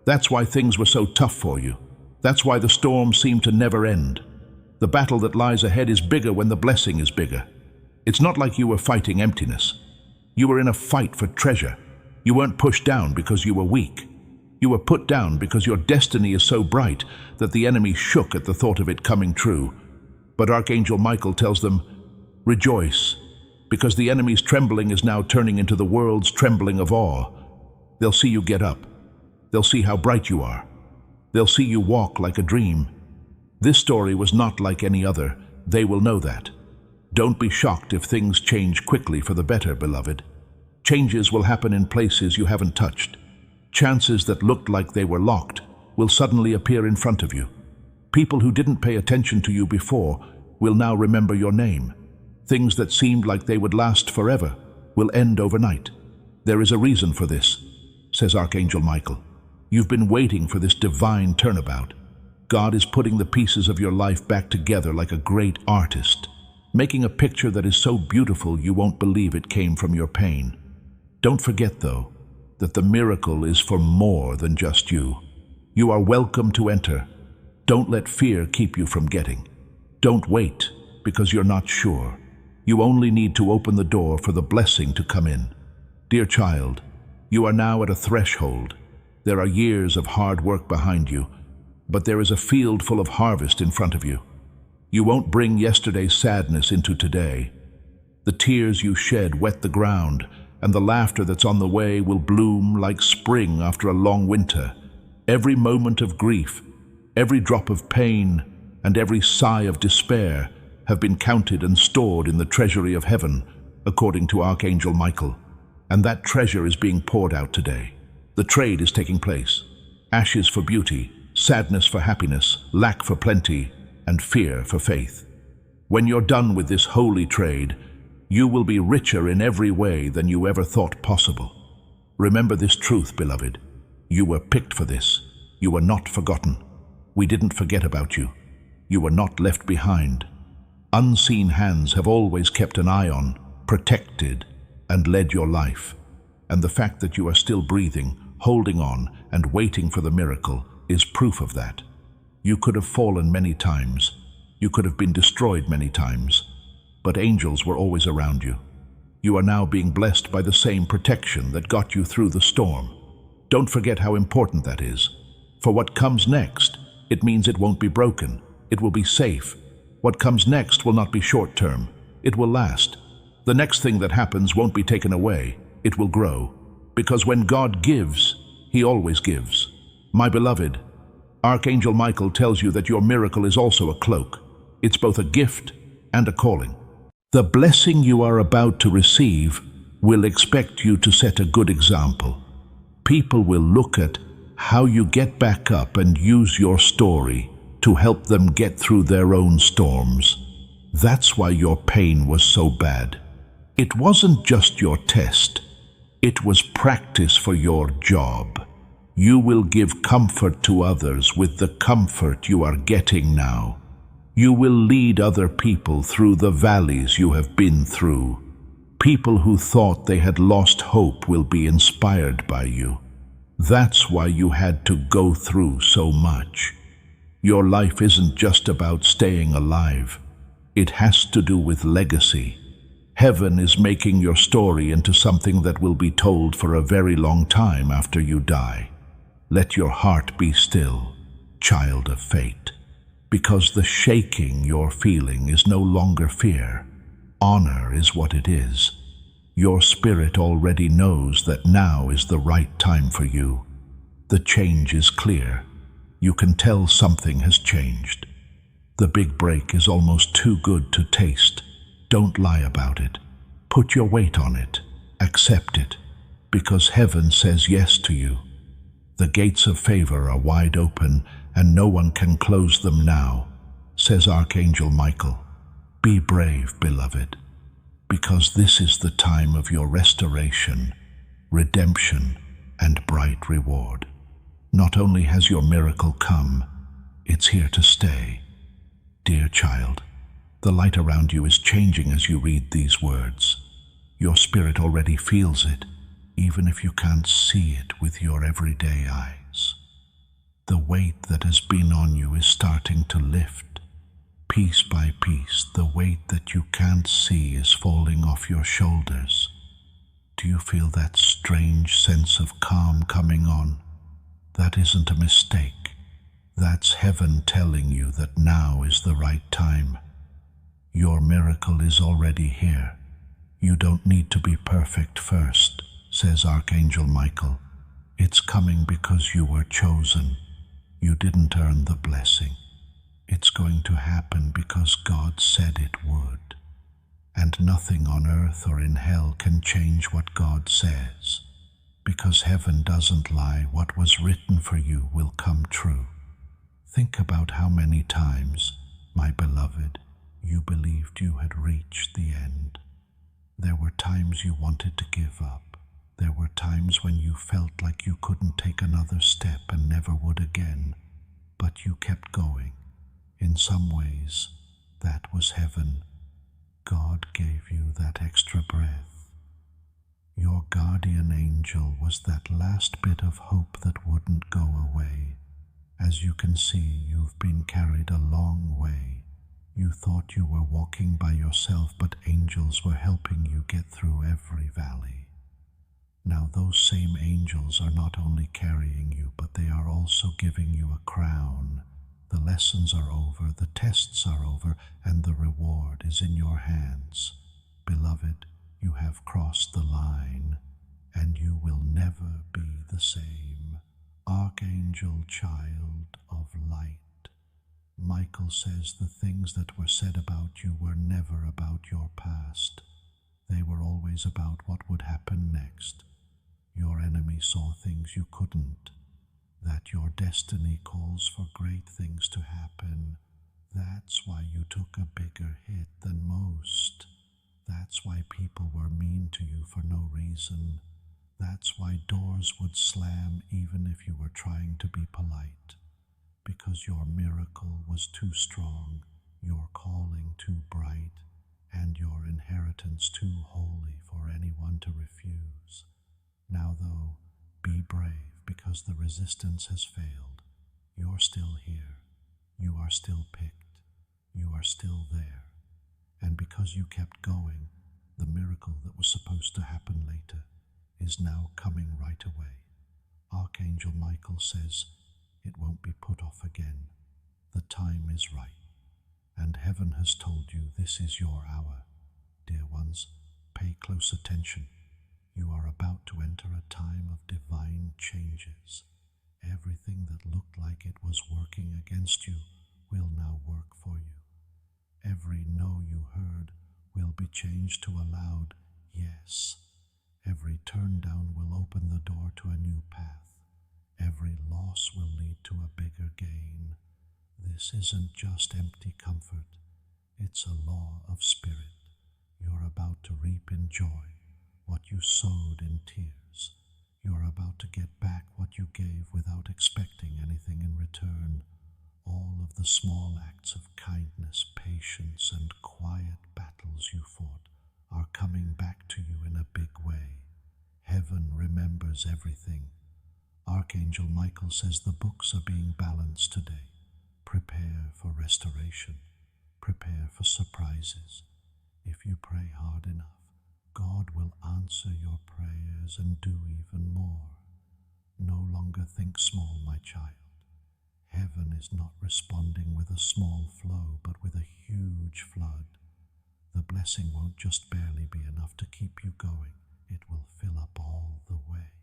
That's why things were so tough for you. That's why the storms seem to never end. The battle that lies ahead is bigger when the blessing is bigger. It's not like you were fighting emptiness. You were in a fight for treasure. You weren't pushed down because you were weak. You were put down because your destiny is so bright that the enemy shook at the thought of it coming true. But Archangel Michael tells them, "Rejoice, because the enemy's trembling is now turning into the world's trembling of awe. They'll see you get up. They'll see how bright you are. They'll see you walk like a dream. This story was not like any other. They will know that. Don't be shocked if things change quickly for the better, beloved. Changes will happen in places you haven't touched. Chances that looked like they were locked will suddenly appear in front of you. People who didn't pay attention to you before will now remember your name. Things that seemed like they would last forever will end overnight. There is a reason for this, says Archangel Michael. You've been waiting for this divine turnabout. God is putting the pieces of your life back together like a great artist, making a picture that is so beautiful you won't believe it came from your pain. Don't forget, though, that the miracle is for more than just you. You are welcome to enter. Don't let fear keep you from getting. Don't wait. because you're not sure. You only need to open the door for the blessing to come in. Dear child, you are now at a threshold. There are years of hard work behind you, but there is a field full of harvest in front of you. You won't bring yesterday's sadness into today. The tears you shed wet the ground, and the laughter that's on the way will bloom like spring after a long winter. Every moment of grief, every drop of pain, and every sigh of despair have been counted and stored in the treasury of heaven, according to Archangel Michael. And that treasure is being poured out today. The trade is taking place. Ashes for beauty, sadness for happiness, lack for plenty, and fear for faith. When you're done with this holy trade, you will be richer in every way than you ever thought possible. Remember this truth, beloved. You were picked for this. You were not forgotten. We didn't forget about you. You were not left behind. Unseen hands have always kept an eye on, protected, and led your life. And the fact that you are still breathing, holding on, and waiting for the miracle is proof of that. You could have fallen many times. You could have been destroyed many times. But angels were always around you. You are now being blessed by the same protection that got you through the storm. Don't forget how important that is. For what comes next, it means it won't be broken. It will be safe. What comes next will not be short-term. It will last. The next thing that happens won't be taken away. It will grow. Because when God gives, He always gives. My beloved, Archangel Michael tells you that your miracle is also a cloak. It's both a gift and a calling. The blessing you are about to receive will expect you to set a good example. People will look at how you get back up and use your story to help them get through their own storms. That's why your pain was so bad. It wasn't just your test. It was practice for your job. You will give comfort to others with the comfort you are getting now. You will lead other people through the valleys you have been through. People who thought they had lost hope will be inspired by you. That's why you had to go through so much. Your life isn't just about staying alive. It has to do with legacy. Heaven is making your story into something that will be told for a very long time after you die. Let your heart be still, child of fate, because the shaking you're feeling is no longer fear. Honor is what it is. Your spirit already knows that now is the right time for you. The change is clear. You can tell something has changed. The big break is almost too good to taste. Don't lie about it. Put your weight on it. Accept it, because heaven says yes to you. The gates of favor are wide open, and no one can close them now, says Archangel Michael. Be brave, beloved, because this is the time of your restoration, redemption, and bright reward. Not only has your miracle come, it's here to stay. Dear child, the light around you is changing as you read these words. Your spirit already feels it, even if you can't see it with your everyday eyes. The weight that has been on you is starting to lift. Piece by piece, the weight that you can't see is falling off your shoulders. Do you feel that strange sense of calm coming on? That isn't a mistake. That's heaven telling you that now is the right time. Your miracle is already here. You don't need to be perfect first, says Archangel Michael. It's coming because you were chosen. You didn't earn the blessing. It's going to happen because God said it would. And nothing on earth or in hell can change what God says. Because heaven doesn't lie, what was written for you will come true. Think about how many times, my beloved, you believed you had reached the end. There were times you wanted to give up. There were times when you felt like you couldn't take another step and never would again. But you kept going. In some ways, that was heaven. God gave you that extra breath. Your guardian angel was that last bit of hope that wouldn't go away. As you can see, you've been carried a long way. You thought you were walking by yourself, but angels were helping you get through every valley. Now those same angels are not only carrying you, but they are also giving you a crown. The lessons are over, the tests are over, and the reward is in your hands. Beloved, you have crossed the line, and you will never be the same. Archangel, child of light. Michael says the things that were said about you were never about your past. They were always about what would happen next. Your enemy saw things you couldn't. That your destiny calls for great things to happen. That's why you took a bigger hit than most. That's why people were mean to you for no reason. That's why doors would slam even if you were trying to be polite. Because your miracle was too strong, your calling too bright, and your inheritance too holy for anyone to refuse. Now though, be brave, because the resistance has failed. You're still here. You are still picked. You are still there. And because you kept going, the miracle that was supposed to happen later is now coming right away. Archangel Michael says, it won't be put off again. The time is right. And heaven has told you this is your hour. Dear ones, pay close attention. You are about to enter a time of divine changes. Everything that looked like it was working against you will now work for you. Every no you heard will be changed to a loud yes. Every turn down will open the door to a new path. Every loss will lead to a bigger gain. This isn't just empty comfort. It's a law of spirit. You're about to reap in joy what you sowed in tears. You're about to get back what you gave without expecting anything in return. All of the small acts of kindness, patience, and quiet battles you fought are coming back to you in a big way. Heaven remembers everything. Archangel Michael says the books are being balanced today. Prepare for restoration. Prepare for surprises. If you pray hard enough, God will answer your prayers and do even more. No longer think small, my child. Heaven is not responding with a small flow, but with a huge flood. The blessing won't just barely be enough to keep you going. It will fill up all the way.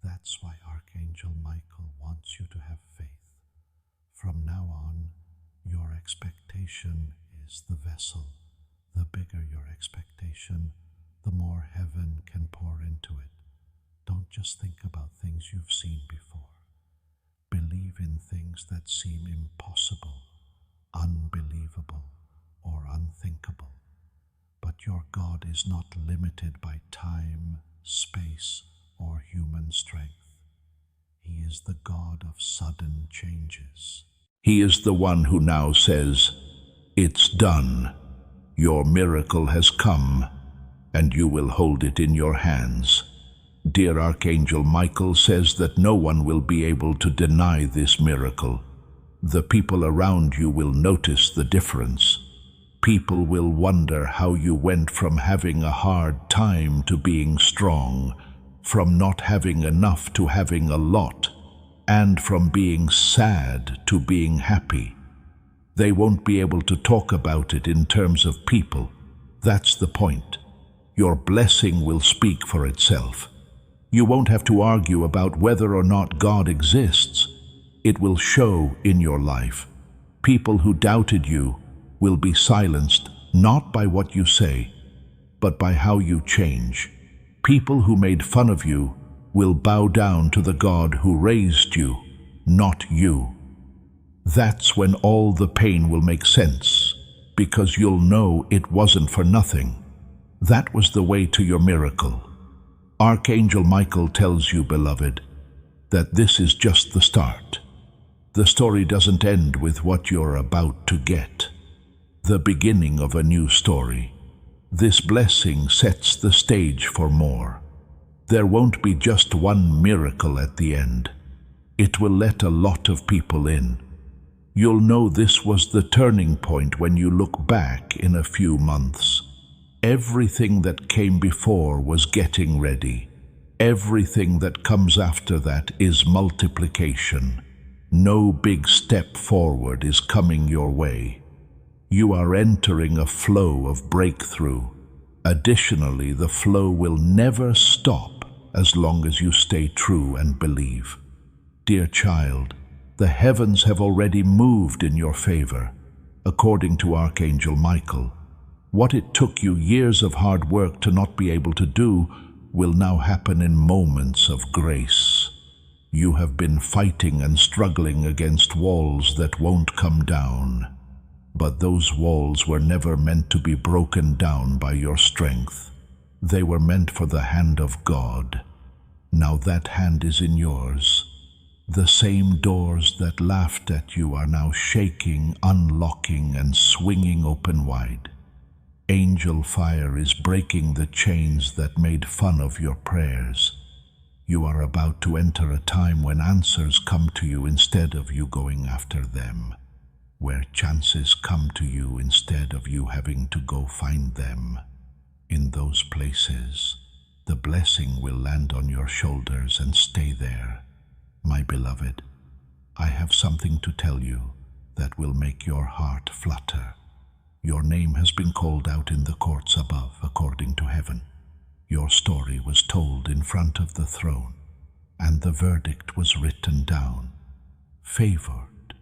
That's why Archangel Michael wants you to have faith. From now on, your expectation is the vessel. The bigger your expectation, the more heaven can pour into it. Don't just think about things you've seen before. Believe in things that seem impossible, unbelievable, or unthinkable. But your God is not limited by time, space, or human strength. He is the God of sudden changes. He is the one who now says, "It's done. Your miracle has come, and you will hold it in your hands." Dear Archangel Michael says that no one will be able to deny this miracle. The people around you will notice the difference. People will wonder how you went from having a hard time to being strong, from not having enough to having a lot, and from being sad to being happy. They won't be able to talk about it in terms of people. That's the point. Your blessing will speak for itself. You won't have to argue about whether or not God exists. It will show in your life. People who doubted you will be silenced not by what you say, but by how you change. People who made fun of you will bow down to the God who raised you, not you. That's when all the pain will make sense, because you'll know it wasn't for nothing. That was the way to your miracle. Archangel Michael tells you, beloved, that this is just the start. The story doesn't end with what you're about to get. The beginning of a new story. This blessing sets the stage for more. There won't be just one miracle at the end. It will let a lot of people in. You'll know this was the turning point when you look back in a few months. Everything that came before was getting ready. Everything that comes after that is multiplication. No big step forward is coming your way. You are entering a flow of breakthrough. Additionally, the flow will never stop as long as you stay true and believe. Dear child, the heavens have already moved in your favor, according to Archangel Michael. What it took you years of hard work to not be able to do will now happen in moments of grace. You have been fighting and struggling against walls that won't come down, but those walls were never meant to be broken down by your strength. They were meant for the hand of God. Now that hand is in yours. The same doors that laughed at you are now shaking, unlocking, and swinging open wide. Angel fire is breaking the chains that made fun of your prayers. You are about to enter a time when answers come to you instead of you going after them, where chances come to you instead of you having to go find them. In those places, the blessing will land on your shoulders and stay there. My beloved, I have something to tell you that will make your heart flutter. Your name has been called out in the courts above, according to heaven. Your story was told in front of the throne, and the verdict was written down. Favored,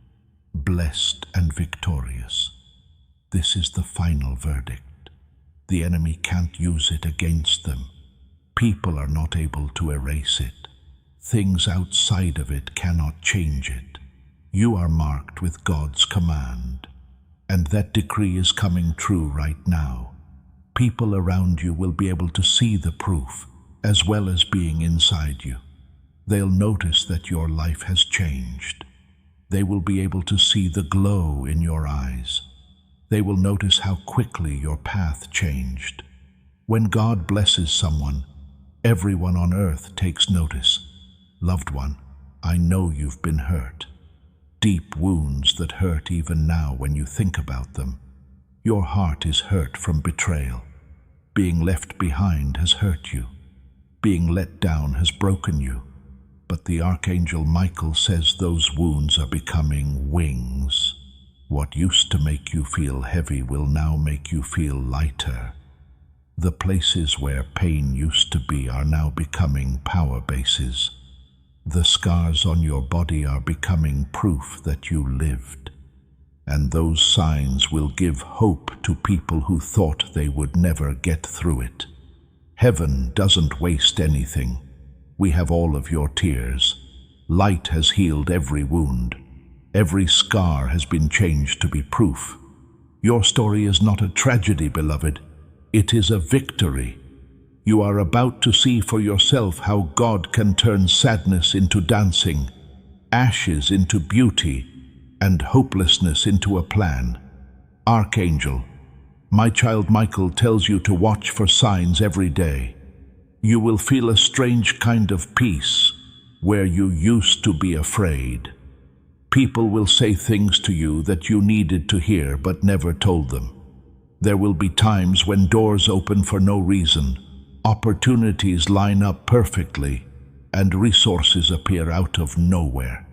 blessed, and victorious. This is the final verdict. The enemy can't use it against them. People are not able to erase it. Things outside of it cannot change it. You are marked with God's command, and that decree is coming true right now. People around you will be able to see the proof, as well as being inside you. They'll notice that your life has changed. They will be able to see the glow in your eyes. They will notice how quickly your path changed. When God blesses someone, everyone on earth takes notice. Loved one, I know you've been hurt. Deep wounds that hurt even now when you think about them. Your heart is hurt from betrayal. Being left behind has hurt you. Being let down has broken you. But the Archangel Michael says those wounds are becoming wings. What used to make you feel heavy will now make you feel lighter. The places where pain used to be are now becoming power bases. The scars on your body are becoming proof that you lived. And those signs will give hope to people who thought they would never get through it. Heaven doesn't waste anything. We have all of your tears. Light has healed every wound. Every scar has been changed to be proof. Your story is not a tragedy, beloved. It is a victory. You are about to see for yourself how God can turn sadness into dancing, ashes into beauty, and hopelessness into a plan. Archangel, my child Michael tells you to watch for signs every day. You will feel a strange kind of peace where you used to be afraid. People will say things to you that you needed to hear but never told them. There will be times when doors open for no reason. Opportunities line up perfectly, and resources appear out of nowhere.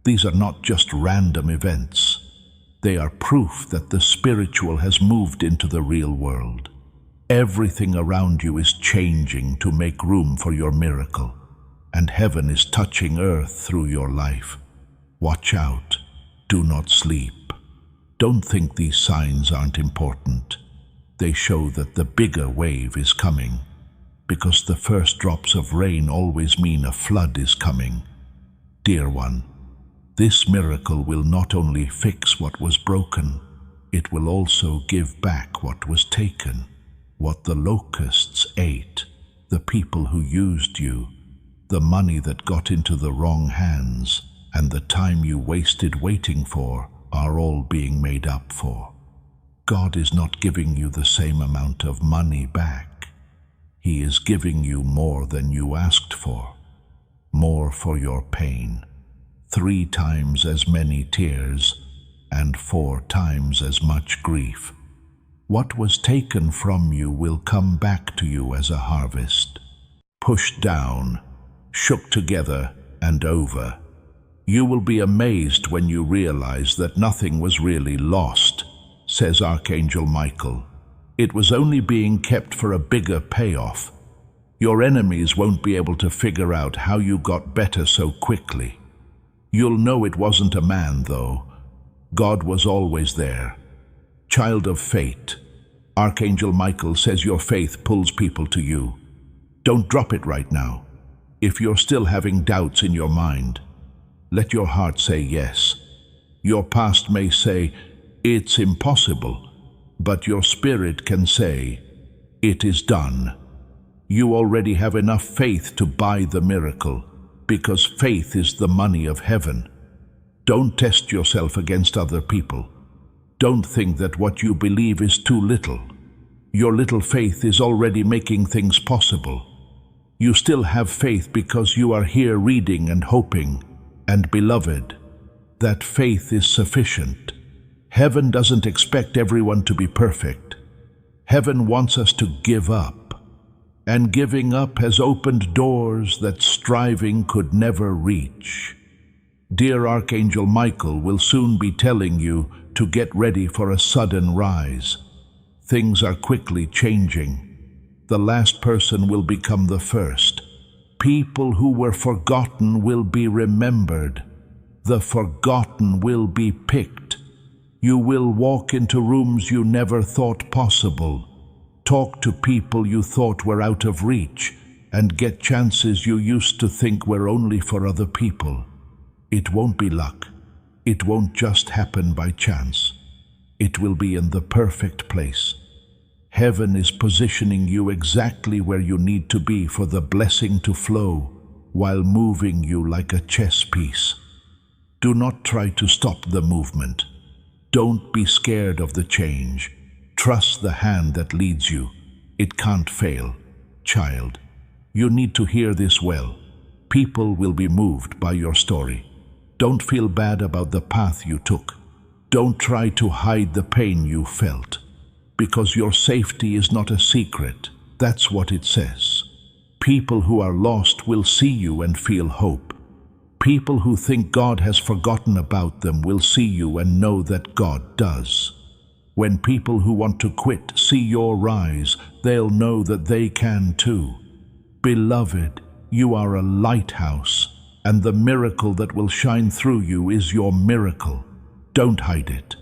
These are not just random events. They are proof that the spiritual has moved into the real world. Everything around you is changing to make room for your miracle, and heaven is touching earth through your life. Watch out. Do not sleep. Don't think these signs aren't important. They show that the bigger wave is coming, because the first drops of rain always mean a flood is coming. Dear one, this miracle will not only fix what was broken, it will also give back what was taken, what the locusts ate, the people who used you, the money that got into the wrong hands, and the time you wasted waiting for are all being made up for. God is not giving you the same amount of money back. He is giving you more than you asked for, more for your pain. 3 times as many tears, and 4 times as much grief. What was taken from you will come back to you as a harvest. Pushed down, shook together, and over. You will be amazed when you realize that nothing was really lost, says Archangel Michael. It was only being kept for a bigger payoff. Your enemies won't be able to figure out how you got better so quickly. You'll know it wasn't a man, though. God was always there. Child of fate, Archangel Michael says your faith pulls people to you. Don't drop it right now. If you're still having doubts in your mind, let your heart say yes. Your past may say, it's impossible, but your spirit can say, it is done. You already have enough faith to buy the miracle, because faith is the money of heaven. Don't test yourself against other people. Don't think that what you believe is too little. Your little faith is already making things possible. You still have faith because you are here reading and hoping. And beloved, that faith is sufficient. Heaven doesn't expect everyone to be perfect. Heaven wants us to give up. And giving up has opened doors that striving could never reach. Dear Archangel Michael will soon be telling you to get ready for a sudden rise. Things are quickly changing. The last person will become the first. People who were forgotten will be remembered. The forgotten will be picked. You will walk into rooms you never thought possible. Talk to people you thought were out of reach, and get chances you used to think were only for other people. It won't be luck. It won't just happen by chance. It will be in the perfect place. Heaven is positioning you exactly where you need to be for the blessing to flow while moving you like a chess piece. Do not try to stop the movement. Don't be scared of the change. Trust the hand that leads you. It can't fail. Child, you need to hear this well. People will be moved by your story. Don't feel bad about the path you took. Don't try to hide the pain you felt. Because your safety is not a secret. That's what it says. People who are lost will see you and feel hope. People who think God has forgotten about them will see you and know that God does. When people who want to quit see your rise, they'll know that they can too. Beloved, you are a lighthouse, and the miracle that will shine through you is your miracle. Don't hide it.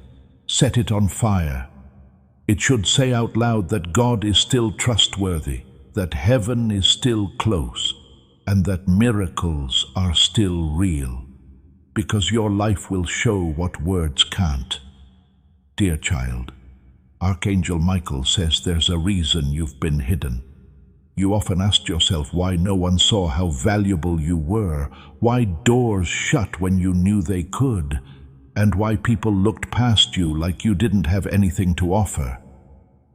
Set it on fire. It should say out loud that God is still trustworthy, that heaven is still close, and that miracles are still real, because your life will show what words can't. Dear child, Archangel Michael says there's a reason you've been hidden. You often asked yourself why no one saw how valuable you were, why doors shut when you knew they could, and why people looked past you like you didn't have anything to offer.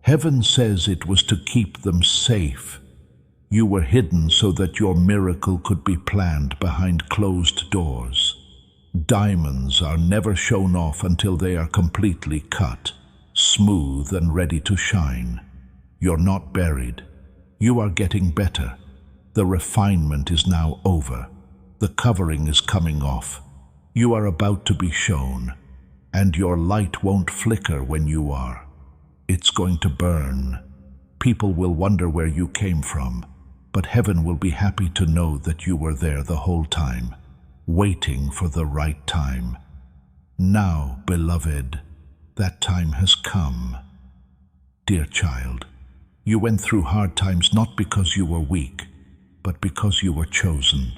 Heaven says it was to keep them safe. You were hidden so that your miracle could be planned behind closed doors. Diamonds are never shown off until they are completely cut, smooth and ready to shine. You're not buried. You are getting better. The refinement is now over. The covering is coming off. You are about to be shown, and your light won't flicker when you are. It's going to burn. People will wonder where you came from, but heaven will be happy to know that you were there the whole time, waiting for the right time. Now, beloved, that time has come. Dear child, you went through hard times not because you were weak, but because you were chosen.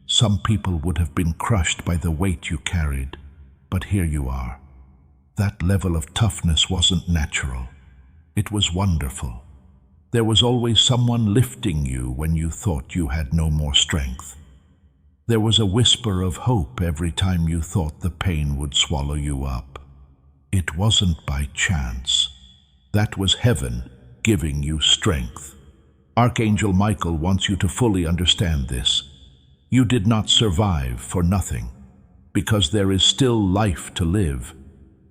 Some people would have been crushed by the weight you carried, but here you are. That level of toughness wasn't natural. It was wonderful. There was always someone lifting you when you thought you had no more strength. There was a whisper of hope every time you thought the pain would swallow you up. It wasn't by chance. That was heaven giving you strength. Archangel Michael wants you to fully understand this. You did not survive for nothing, because there is still life to live.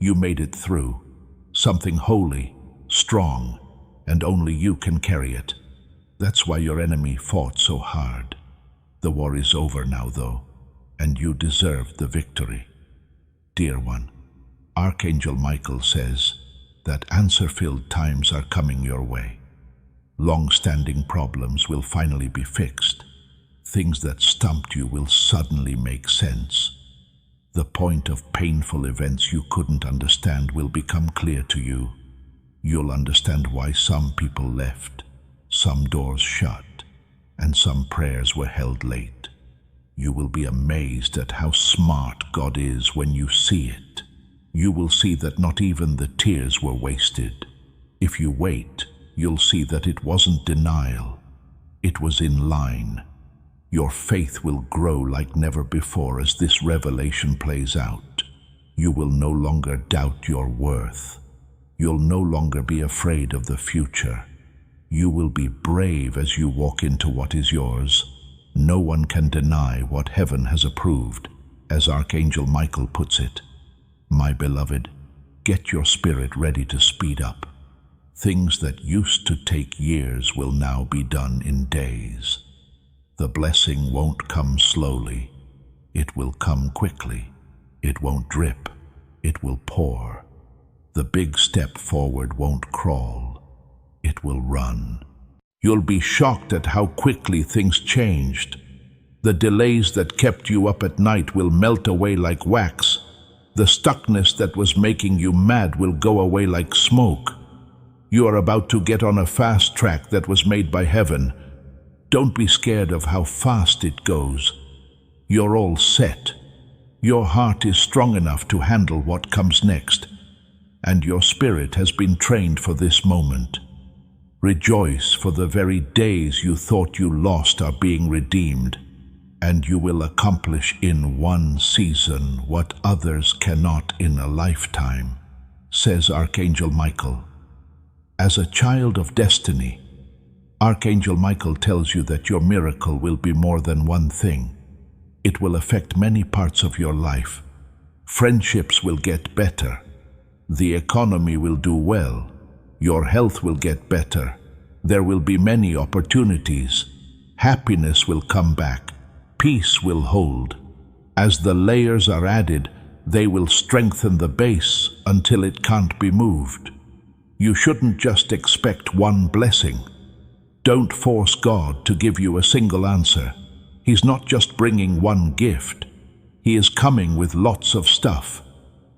You made it through. Something holy, strong, and only you can carry it. That's why your enemy fought so hard. The war is over now, though, and you deserve the victory. Dear one, Archangel Michael says that answer-filled times are coming your way. Long-standing problems will finally be fixed. Things that stumped you will suddenly make sense. The point of painful events you couldn't understand will become clear to you. You'll understand why some people left, some doors shut, and some prayers were held late. You will be amazed at how smart God is when you see it. You will see that not even the tears were wasted. If you wait, you'll see that it wasn't denial. It was in line. Your faith will grow like never before as this revelation plays out. You will no longer doubt your worth. You'll no longer be afraid of the future. You will be brave as you walk into what is yours. No one can deny what heaven has approved, as Archangel Michael puts it. My beloved, get your spirit ready to speed up. Things that used to take years will now be done in days. The blessing won't come slowly. It will come quickly. It won't drip. It will pour. The big step forward won't crawl. It will run. You'll be shocked at how quickly things changed. The delays that kept you up at night will melt away like wax. The stuckness that was making you mad will go away like smoke. You are about to get on a fast track that was made by heaven. Don't be scared of how fast it goes. You're all set. Your heart is strong enough to handle what comes next, and your spirit has been trained for this moment. Rejoice, for the very days you thought you lost are being redeemed, and you will accomplish in one season what others cannot in a lifetime, says Archangel Michael. As a child of destiny, Archangel Michael tells you that your miracle will be more than one thing. It will affect many parts of your life. Friendships will get better. The economy will do well. Your health will get better. There will be many opportunities. Happiness will come back. Peace will hold. As the layers are added, they will strengthen the base until it can't be moved. You shouldn't just expect one blessing. Don't force God to give you a single answer. He's not just bringing one gift. He is coming with lots of stuff.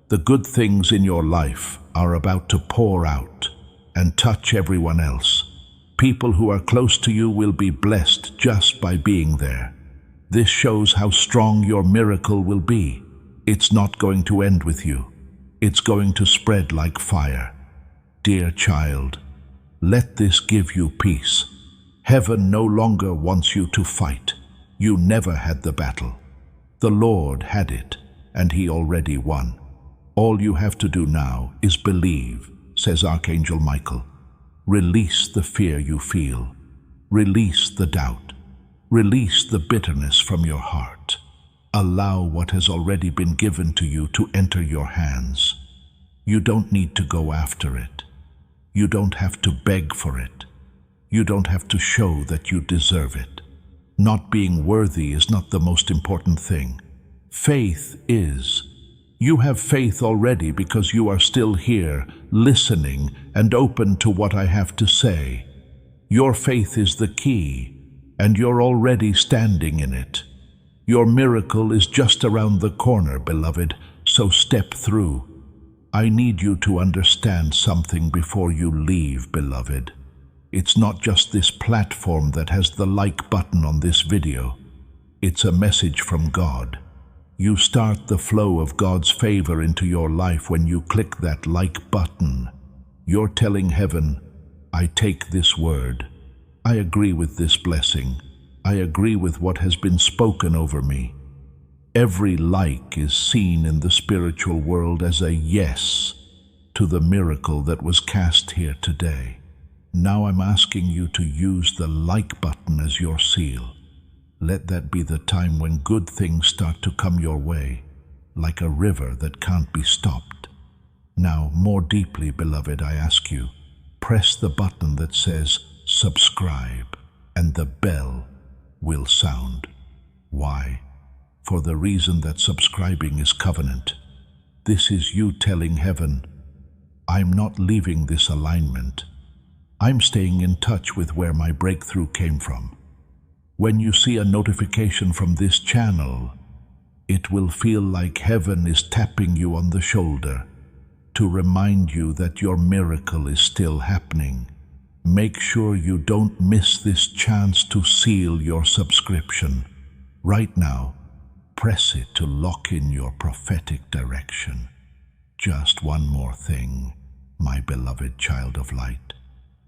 The good things in your life are about to pour out and touch everyone else. People who are close to you will be blessed just by being there. This shows how strong your miracle will be. It's not going to end with you. It's going to spread like fire. Dear child, let this give you peace. Heaven no longer wants you to fight. You never had the battle. The Lord had it, and He already won. All you have to do now is believe, says Archangel Michael. Release the fear you feel. Release the doubt. Release the bitterness from your heart. Allow what has already been given to you to enter your hands. You don't need to go after it. You don't have to beg for it. You don't have to show that you deserve it. Not being worthy is not the most important thing. Faith is. You have faith already because you are still here, listening and open to what I have to say. Your faith is the key, and you're already standing in it. Your miracle is just around the corner, beloved, so step through. I need you to understand something before you leave, beloved. It's not just this platform that has the like button on this video. It's a message from God. You start the flow of God's favor into your life when you click that like button. You're telling heaven, I take this word. I agree with this blessing. I agree with what has been spoken over me. Every like is seen in the spiritual world as a yes to the miracle that was cast here today. Now I'm asking you to use the like button as your seal. Let that be the time when good things start to come your way, like a river that can't be stopped. Now, more deeply, beloved, I ask you, press the button that says subscribe, and the bell will sound. Why? For the reason that subscribing is covenant. This is you telling heaven, I'm not leaving this alignment. I'm staying in touch with where my breakthrough came from. When you see a notification from this channel, it will feel like heaven is tapping you on the shoulder to remind you that your miracle is still happening. Make sure you don't miss this chance to seal your subscription. Right now, press it to lock in your prophetic direction. Just one more thing, my beloved child of light.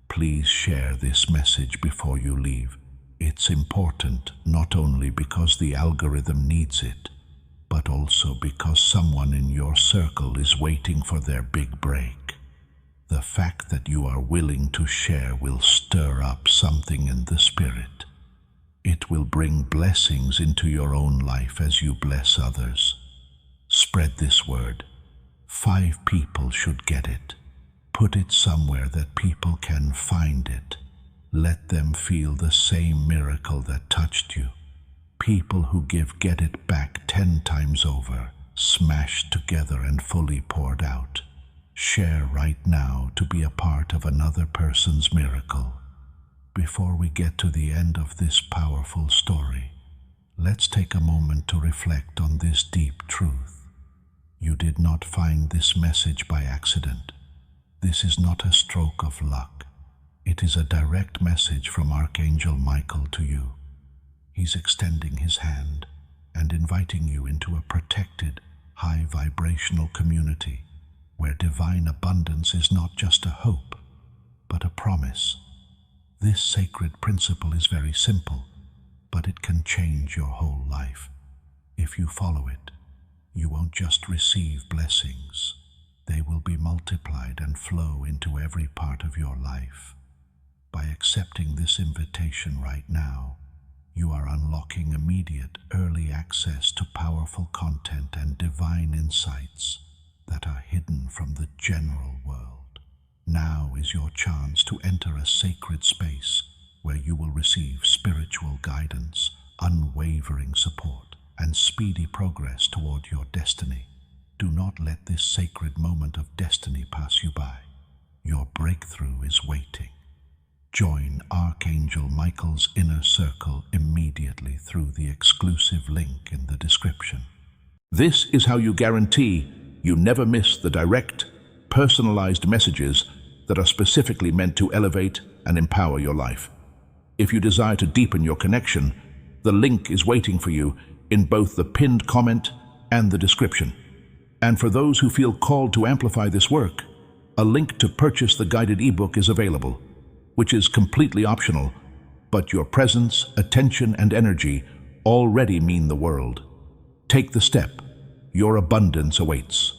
Please share this message before you leave. It's important not only because the algorithm needs it, but also because someone in your circle is waiting for their big break. The fact that you are willing to share will stir up something in the spirit. It will bring blessings into your own life as you bless others. Spread this word. 5 people should get it. Put it somewhere that people can find it. Let them feel the same miracle that touched you. People who give get it back 10 times over, smashed together and fully poured out. Share right now to be a part of another person's miracle. Before we get to the end of this powerful story, let's take a moment to reflect on this deep truth. You did not find this message by accident. This is not a stroke of luck. It is a direct message from Archangel Michael to you. He's extending his hand and inviting you into a protected, high-vibrational community where divine abundance is not just a hope, but a promise. This sacred principle is very simple, but it can change your whole life. If you follow it, you won't just receive blessings. They will be multiplied and flow into every part of your life. By accepting this invitation right now, you are unlocking immediate, early access to powerful content and divine insights that are hidden from the general world. Now is your chance to enter a sacred space where you will receive spiritual guidance, unwavering support, and speedy progress toward your destiny. Do not let this sacred moment of destiny pass you by. Your breakthrough is waiting. Join Archangel Michael's inner circle immediately through the exclusive link in the description. This is how you guarantee you never miss the direct, personalized messages that are specifically meant to elevate and empower your life. If you desire to deepen your connection, the link is waiting for you in both the pinned comment and the description. And for those who feel called to amplify this work, a link to purchase the guided ebook is available, which is completely optional, but your presence, attention, and energy already mean the world. Take the step. Your abundance awaits.